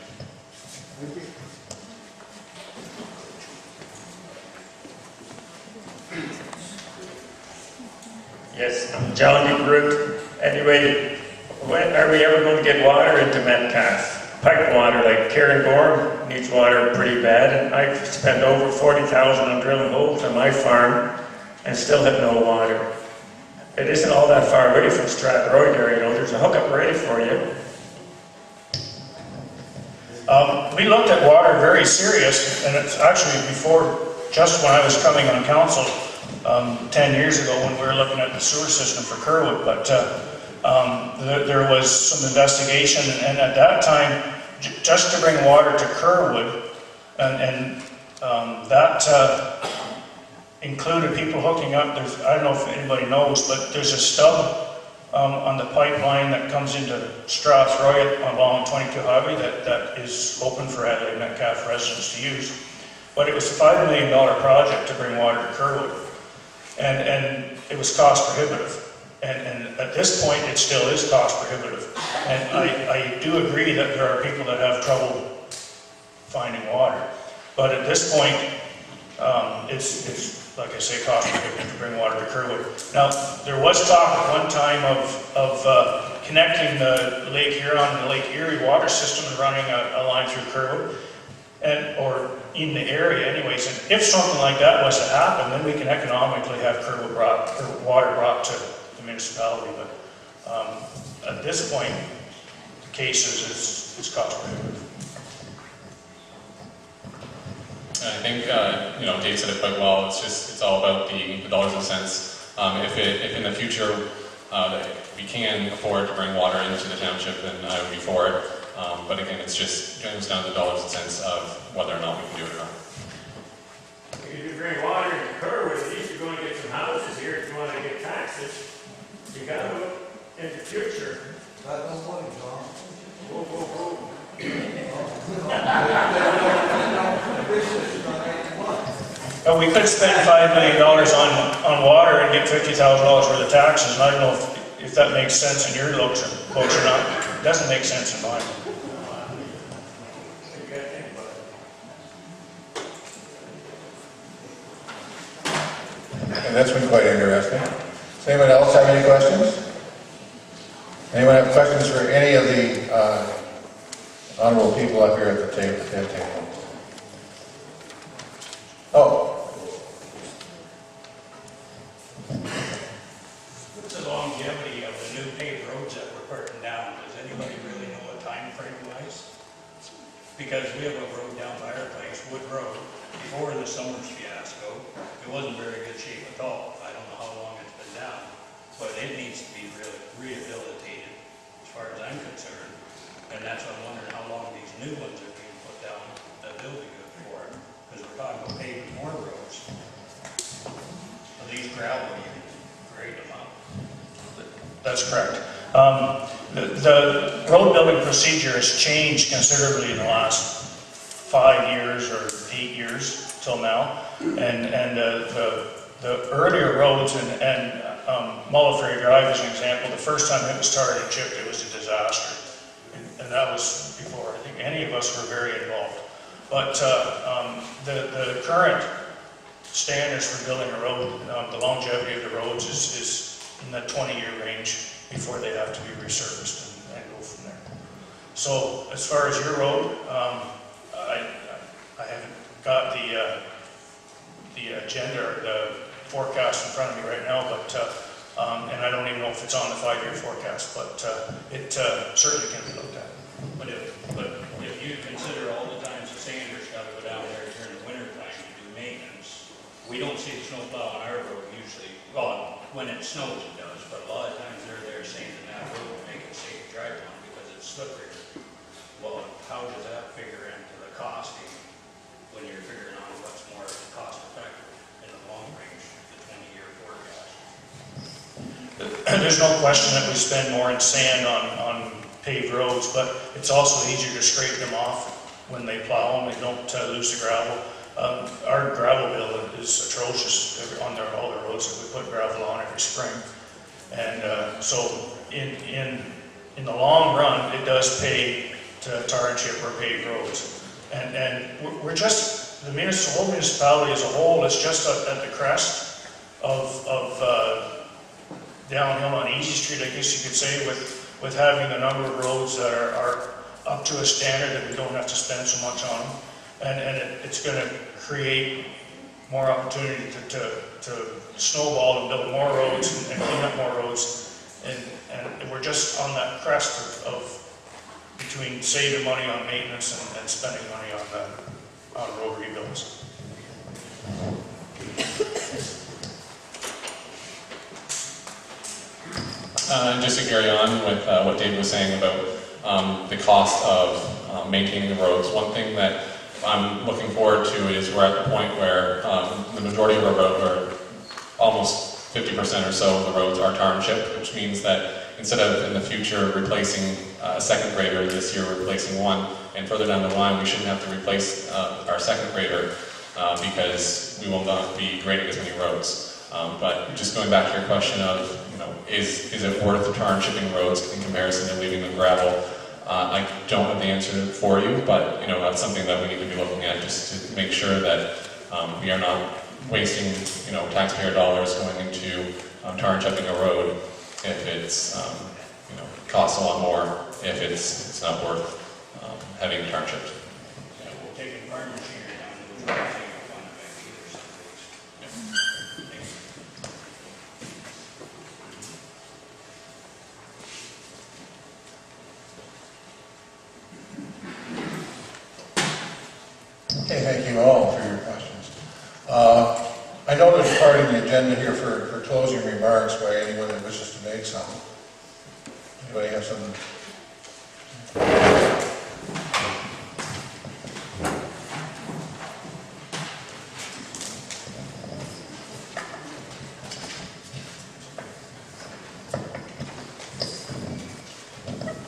R: Yes, I'm John DeGroot. Anyway, when are we ever going to get water into Metcalfe? Pipe water, like Karen Gorham needs water pretty bad, and I've spent over 40,000 on drilling holes on my farm and still have no water. It isn't all that far away from Strathroy there, you know, there's a hookup ready for you.
N: We looked at water very serious, and it's actually just when I was coming on council 10 years ago when we were looking at the sewer system for Kerwood, but there was some investigation, and at that time, just to bring water to Kerwood, and that included people hooking up. I don't know if anybody knows, but there's a stub on the pipeline that comes into Strathroy along 22 Highway that is open for Adelaide Metcalfe residents to use. But it was a $5 million project to bring water to Kerwood. and it was cost prohibitive. And at this point, it still is cost prohibitive. And I do agree that there are people that have trouble finding water. But at this point, it's like I say, cost prohibitive to bring water to Kerwood. Now, there was talk at one time of connecting the Lake Huron and the Lake Erie water system and running a line through Kerwood, or in the area anyways. And if something like that was to happen, then we can economically have Kerwood water brought to the municipality. But at this point, the case is it's cost prohibitive.
O: I think, Dave said it quite well. It's all about the dollars and cents. If in the future we can afford to bring water into the township, then I would be for it. But again, it comes down to the dollars and cents of whether or not we can do it or not.
R: If you bring water into Kerwood, at least you're going to get some houses here if you want to get taxes. You got to look in the future.
S: Got no money, John.
R: Whoa, whoa, whoa.
N: We could spend $5 million on water and get $50,000 worth of taxes, and I don't know if that makes sense in your books or not. It doesn't make sense in mine.
A: And that's been quite interesting. Does anyone else have any questions? Anyone have questions for any of the honorable people up here at the table? Oh.
L: What's the longevity of the new paved roads that we're putting down? Does anybody really know what time frame wise? Because we have a road down by our place, Wood Road, before the Summers fiasco. It wasn't very good shape at all. I don't know how long it's been down, but it needs to be really rehabilitated as far as I'm concerned. And that's why I'm wondering how long these new ones are being put down that they'll be good for. Because we're talking about paving more roads. At least gravel, you can grade them up.
N: That's correct. The road building procedure has changed considerably in the last 5 years or 8 years till now. And the earlier roads and Mullifrey Drive is an example. The first time it was started and chipped, it was a disaster. And that was before I think any of us were very involved. But the current standards for building a road, the longevity of the roads is in the 20-year range before they have to be resurfaced and go from there. So as far as your road, I haven't got the agenda or the forecast in front of me right now, but and I don't even know if it's on the 5-year forecast, but it certainly can be looked at.
L: But if you consider all the times the Sanders got to go down there during the winter time to do maintenance, we don't see the snow plow on our road usually. Well, when it snows it does, but a lot of times they're there sanding that road to make it safe to drive on because it's slippery. Well, how does that figure into the costing when you're figuring out what's more cost effective in the long range, the 20-year forecast?
N: There's no question that we spend more in sand on paved roads, but it's also easier to scrape them off when they plow them and don't lose the gravel. Our gravel bill is atrocious on all the roads that we put gravel on every spring. And so in the long run, it does pay to tar and chip or paved roads. And we're just, the municipality as a whole is just at the crest of downhill on Easy Street, I guess you could say, with having the number of roads that are up to a standard that we don't have to spend so much on them. And it's going to create more opportunity to snowball and build more roads and clean up more roads. And we're just on that crest of between saving money on maintenance and spending money on road rebuilds.
O: Just to carry on with what David was saying about the cost of maintaining the roads, one thing that I'm looking forward to is we're at the point where the majority of our roads, or almost 50% or so of the roads are tar and chip, which means that instead of in the future replacing a second grader, this year we're replacing one, and further down the line we shouldn't have to replace our second grader because we will not be grading as many roads. But just going back to your question of, is it worth tarnshipping roads in comparison to leaving them gravel? I don't have the answer for you, but that's something that we need to be looking at just to make sure that we are not wasting taxpayer dollars going into tarnshipping a road if it's costs a lot more if it's not worth having tarnshipped.
L: Yeah, we'll take a farmer's here down to the road, take a fun effect either someplace.
A: Okay, thank you all for your questions. I know there's part of the agenda here for closing remarks by anyone that wishes to make some. Anybody have something?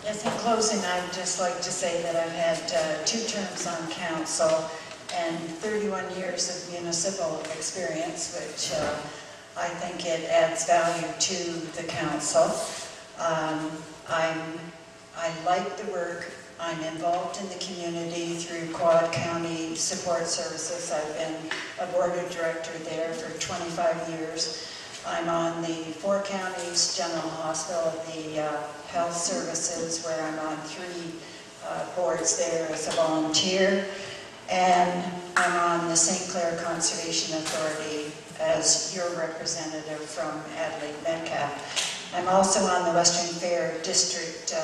J: Yes, in closing, I'd just like to say that I've had 2 terms on council and 31 years of municipal experience, which I think it adds value to the council. I like the work. I'm involved in the community through Quad County Support Services. I've been a board of director there for 25 years. I'm on the 4 counties General Hospital, the Health Services, where I'm on 3 boards there as a volunteer. And I'm on the St. Clair Conservation Authority as your representative from Adelaide Metcalfe. I'm also on the Western Fair District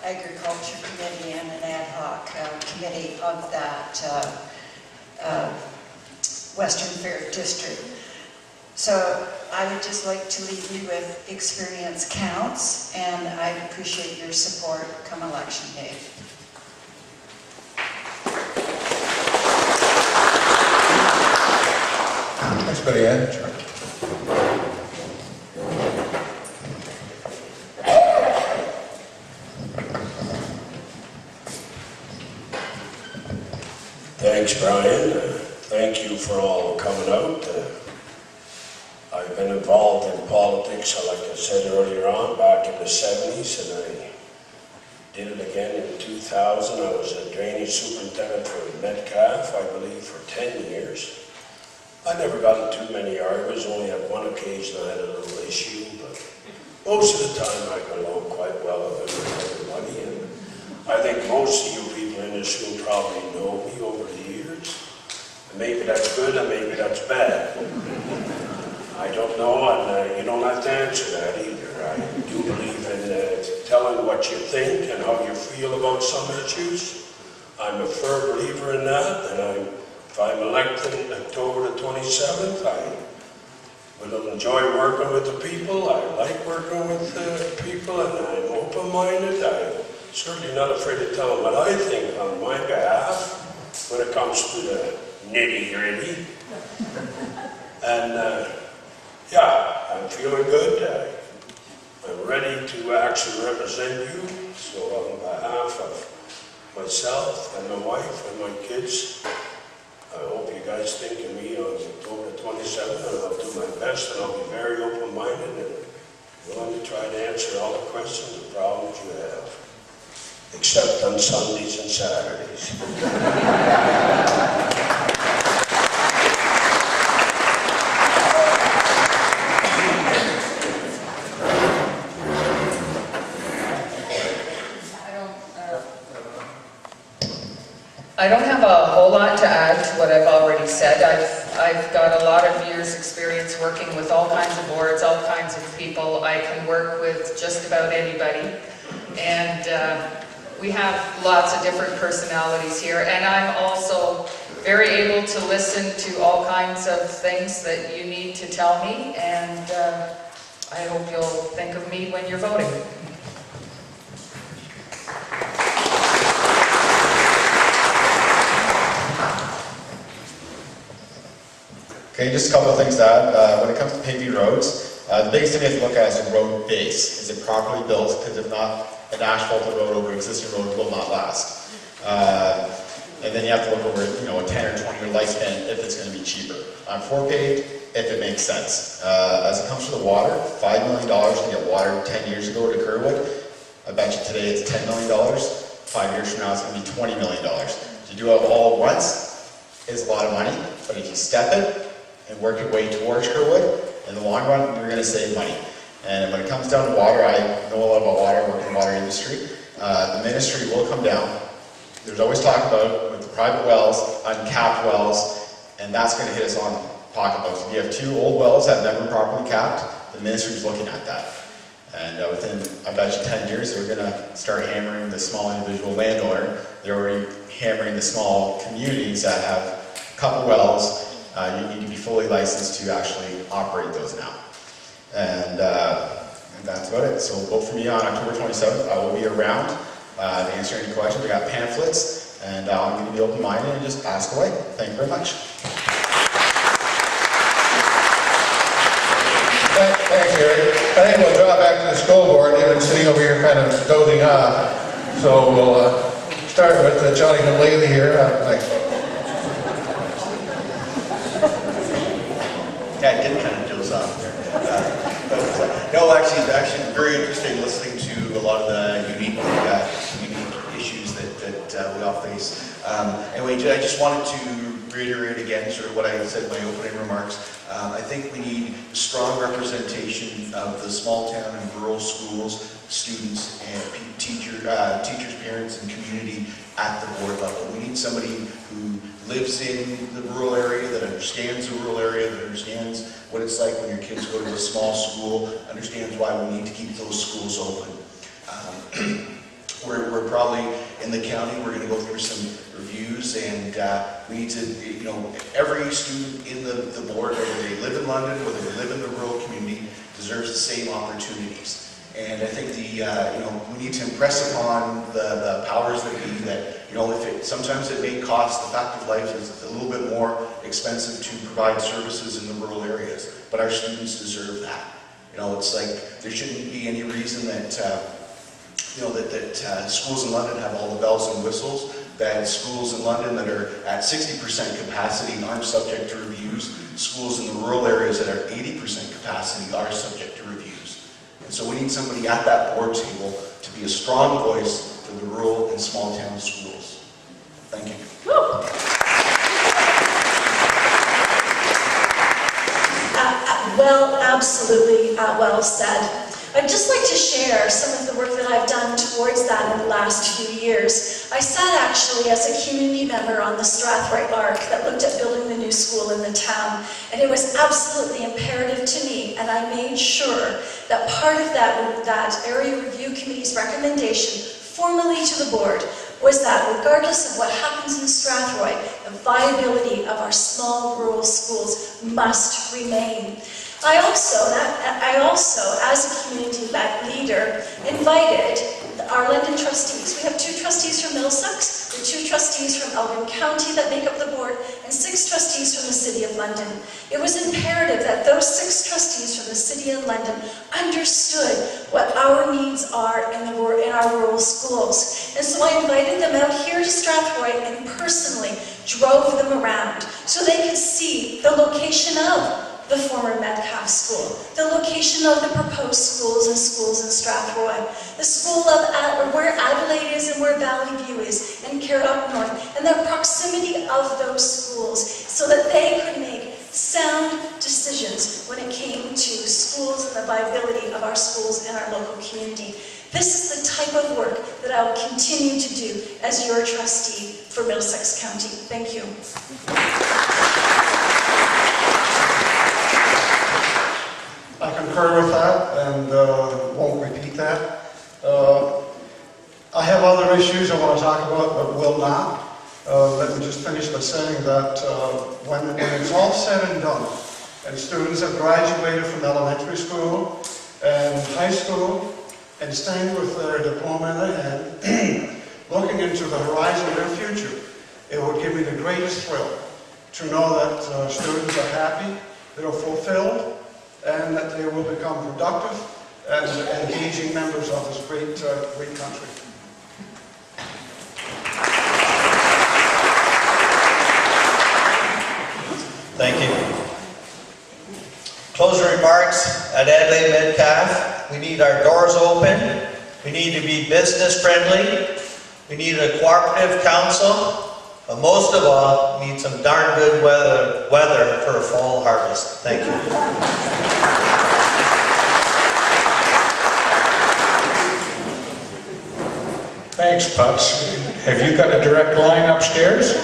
J: Agriculture Committee and an ad hoc committee of that Western Fair District. So I would just like to leave you with experience counts, and I'd appreciate your support come election day.
A: Thanks, Betty Ann. Sure.
K: Thanks, Brian. Thank you for all coming out. I've been involved in politics, like I said earlier on, back in the 70s, and I did it again in 2000. I was a drainage superintendent for Metcalfe, I believe, for 10 years. I never got in too many arguments, only on one occasion I had a little issue, but most of the time I got along quite well with everybody, and I think most of you people in this room probably know me over the years. And maybe that's good and maybe that's bad. I don't know, and you don't have to answer that either. I do believe in telling what you think and how you feel about some issues. I'm a firm believer in that, and if I'm elected October the 27th, I will enjoy working with the people. I like working with people, and I'm open-minded. I'm certainly not afraid to tell them what I think on my behalf when it comes to the nitty-gritty. And yeah, I'm feeling good. I'm ready to actually represent you. So on behalf of myself and my wife and my kids, I hope you guys think of me on October 27th, and I'll do my best, and I'll be very open-minded and willing to try to answer all the questions and problems you have, except on Sundays and Saturdays.
I: I don't have a whole lot to add to what I've already said. I've got a lot of years' experience working with all kinds of boards, all kinds of people. I can work with just about anybody. And we have lots of different personalities here. And I'm also very able to listen to all kinds of things that you need to tell me. And I hope you'll think of me when you're voting.
H: Okay, just a couple of things to add. When it comes to paving roads, the biggest thing we have to look at is the road base. Is it properly built? Because if not, an asphalted road over an existing road will not last. And then you have to look over, a 10 or 20 the lifespan if it's going to be cheaper. I'm for paid if it makes sense. As it comes to the water, $5 million to get water 10 years ago to Kerwood. I bet you today it's $10 million. 5 years from now it's going to be $20 million. To do it all at once is a lot of money, but if you step it and work your way towards Kerwood, in the long run, you're going to save money. And when it comes down to water, I know a lot about water, I work in the water industry. The ministry will come down. There's always talk about with the private wells, uncapped wells, and that's going to hit us on pocketbooks. If you have 2 old wells that have never been properly capped, the ministry's looking at that. And within, I bet you 10 years, they're going to start hammering the small individual landowner. They're already hammering the small communities that have a couple wells. You need to be fully licensed to actually operate those now. And that's about it. So vote for me on October 27th. I will be around to answer any questions. I got pamphlets, and I'm going to be open-minded and just ask away. Thank you very much.
A: Thanks, Eric. I think we'll draw back to the school board. They've been sitting over here kind of dozing off. So we'll start with Johnny Laley here. Thanks.
G: Yeah, I did kind of doze off there. No, actually, it's actually very interesting listening to a lot of the unique issues that we all face. Anyway, I just wanted to reiterate again sort of what I said in my opening remarks. I think we need strong representation of the small town and rural schools, students, and teachers, parents, and community at the board level. We need somebody who lives in the rural area, that understands the rural area, that understands what it's like when your kids go to a small school, understands why we need to keep those schools open. We're probably, in the county, we're going to go through some reviews, and we need to, every student in the board, whether they live in London, whether they live in the rural community, deserves the same opportunities. And I think we need to impress upon the powers that be that, sometimes it may cost, the fact of life is a little bit more expensive to provide services in the rural areas, but our students deserve that. It's like, there shouldn't be any reason that, that schools in London have all the bells and whistles, that schools in London that are at 60% capacity aren't subject to reviews. Schools in the rural areas that are 80% capacity are subject to reviews. And so we need somebody at that board table to be a strong voice for the rural and small town schools. Thank you.
C: Well, absolutely well said. I'd just like to share some of the work that I've done towards that in the last few years. I sat actually as a community member on the Strathroy ARC that looked at building the new school in the town, and it was absolutely imperative to me, and I made sure that part of that area review committee's recommendation formally to the board was that regardless of what happens in Strathroy, the viability of our small rural schools must remain. I also, as a community leader, invited our London trustees. We have 2 trustees from Middlesex, the 2 trustees from Elgin County that make up the board, and 6 trustees from the City of London. It was imperative that those 6 trustees from the City of London understood what our needs are in our rural schools. And so I invited them out here to Strathroy and personally drove them around so they could see the location of the former Metcalfe School, the location of the proposed schools in Strathroy, the school of where Adelaide is and where Valley View is, and Carrick North, and the proximity of those schools so that they could make sound decisions when it came to schools and the viability of our schools in our local community. This is the type of work that I will continue to do as your trustee for Middlesex County. Thank you.
D: I concur with that and won't repeat that. I have other issues I want to talk about, but will not. Let me just finish by saying that when it's all said and done, and students have graduated from elementary school and high school, and staying with their diploma in their hand, looking into the horizon of their future, it would give me the greatest thrill to know that students are happy, they're fulfilled, and that they will become productive and engaging members of this great country.
M: Thank you. Closing remarks at Adelaide Metcalfe. We need our doors open. We need to be business friendly. We need a cooperative council. But most of all, we need some darn good weather for a fall harvest. Thank you.
L: Thanks, Putz. Have you got a direct line upstairs?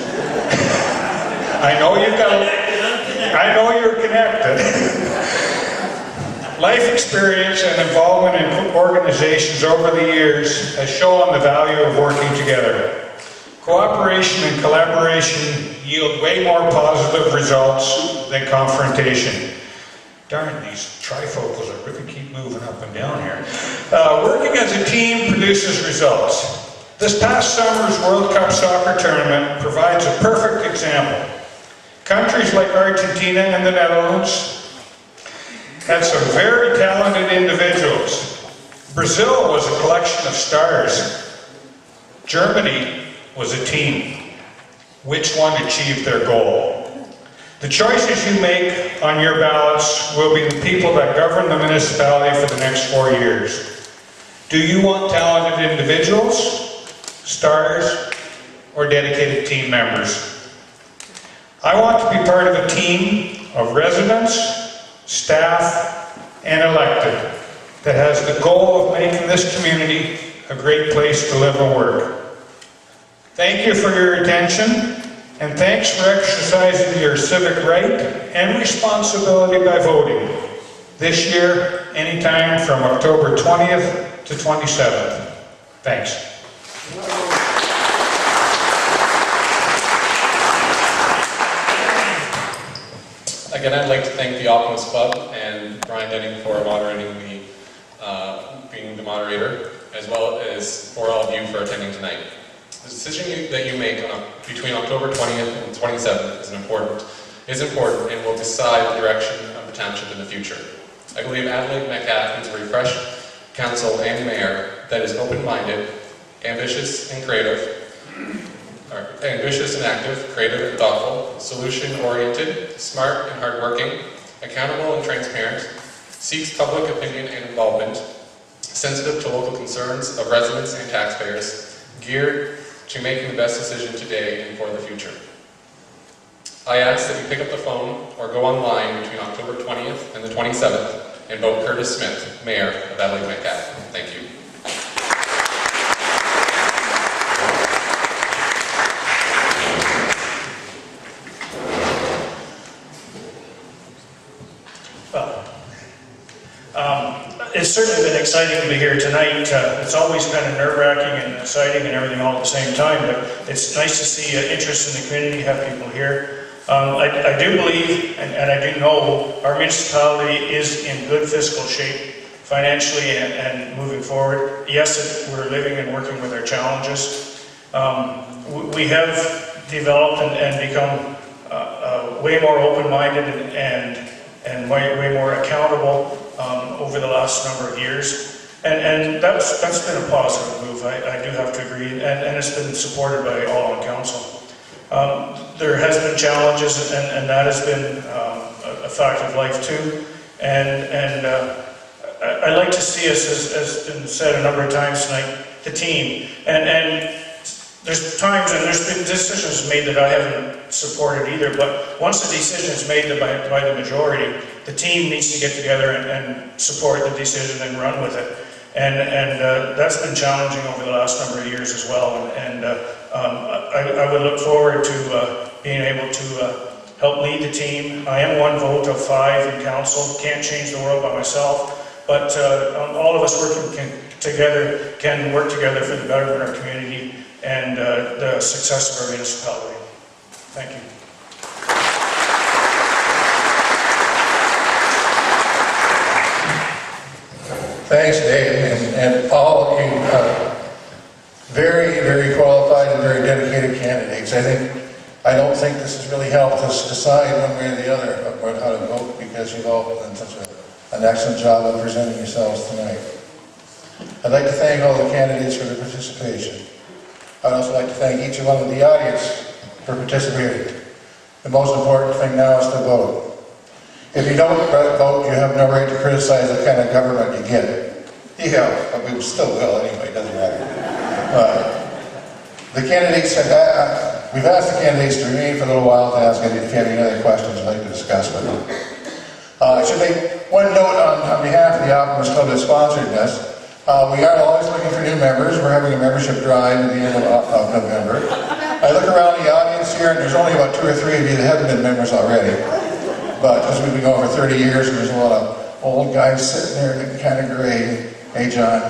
L: I know you're connected. Life experience and involvement in organizations over the years has shown the value of working together. Cooperation and collaboration yield way more positive results than confrontation. Darn, these trifocals are really keep moving up and down here. Working as a team produces results. This past summer's World Cup soccer tournament provides a perfect example. Countries like Argentina and the Netherlands had some very talented individuals. Brazil was a collection of stars. Germany was a team. Which one achieved their goal? The choices you make on your ballots will be the people that govern the municipality for the next 4 years. Do you want talented individuals, stars, or dedicated team members? I want to be part of a team of residents, staff, and elected that has the goal of making this community a great place to live and work. Thank you for your attention, and thanks for exercising your civic right and responsibility by voting. This year, anytime from October 20th to 27th. Thanks.
O: Again, I'd like to thank the Optimist Club and Brian Denning for moderating being the moderator, as well as for all of you for attending tonight. The decision that you make between October 20th and 27th is important and will decide the direction of the township in the future. I believe Adelaide Metcalfe needs a refreshed council and mayor that is open-minded, ambitious and active, creative and thoughtful, solution-oriented, smart and hardworking, accountable and transparent, seeks public opinion and involvement, sensitive to local concerns of residents and taxpayers, geared to making the best decision today and for the future. I ask that you pick up the phone or go online between October 20th and the 27th and vote Curtis Smith, Mayor of Adelaide Metcalfe. Thank you.
N: It's certainly been exciting to be here tonight. It's always kind of nerve-wracking and exciting and everything all at the same time, but it's nice to see interest in the community, have people here. I do believe, and I do know, our municipality is in good fiscal shape, financially and moving forward. Yes, we're living and working with our challenges. We have developed and become way more open-minded and way more accountable over the last number of years, and that's been a positive move. I do have to agree, and it's been supported by all on council. There has been challenges, and that has been a fact of life too. And I like to see us, as been said a number of times tonight, the team. And there's times and there's been decisions made that I haven't supported either, but once the decision is made by the majority, the team needs to get together and support the decision and run with it. And that's been challenging over the last number of years as well. And I would look forward to being able to help lead the team. I am one vote of 5 in council. Can't change the world by myself, but all of us working together can work together for the betterment of our community and the success of our municipality. Thank you.
A: Thanks, Dave, and all of you, very, very qualified and very dedicated candidates. I don't think this has really helped us decide one way or the other about how to vote, because you've all done such an excellent job of presenting yourselves tonight. I'd like to thank all the candidates for their participation. I'd also like to thank each one of the audience for participating. The most important thing now is to vote. If you don't vote, you have no right to criticize the kind of government you get. Yeah, but we still will anyway, it doesn't matter. The candidates, we've asked the candidates to remain for a little while to ask if you have any other questions you'd like to discuss with them. I should make one note on behalf of the Optimist Club that sponsored this. We are always looking for new members. We're having a membership drive at the end of November. I look around the audience here, and there's only about 2 or 3 of you that haven't been members already. But because we've been going for 30 years, and there's a lot of old guys sitting there looking kind of gray. Hey, John.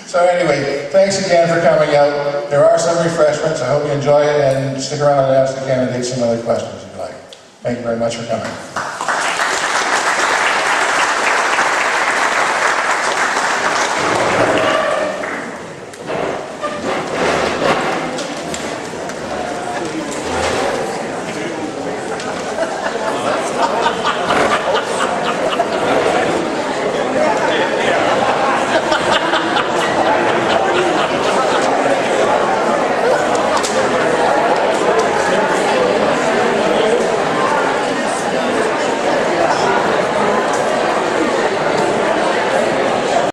A: So anyway, thanks again for coming out. There are some refreshments. I hope you enjoy it, and stick around and ask the candidates some other questions if you like. Thank you very much for coming.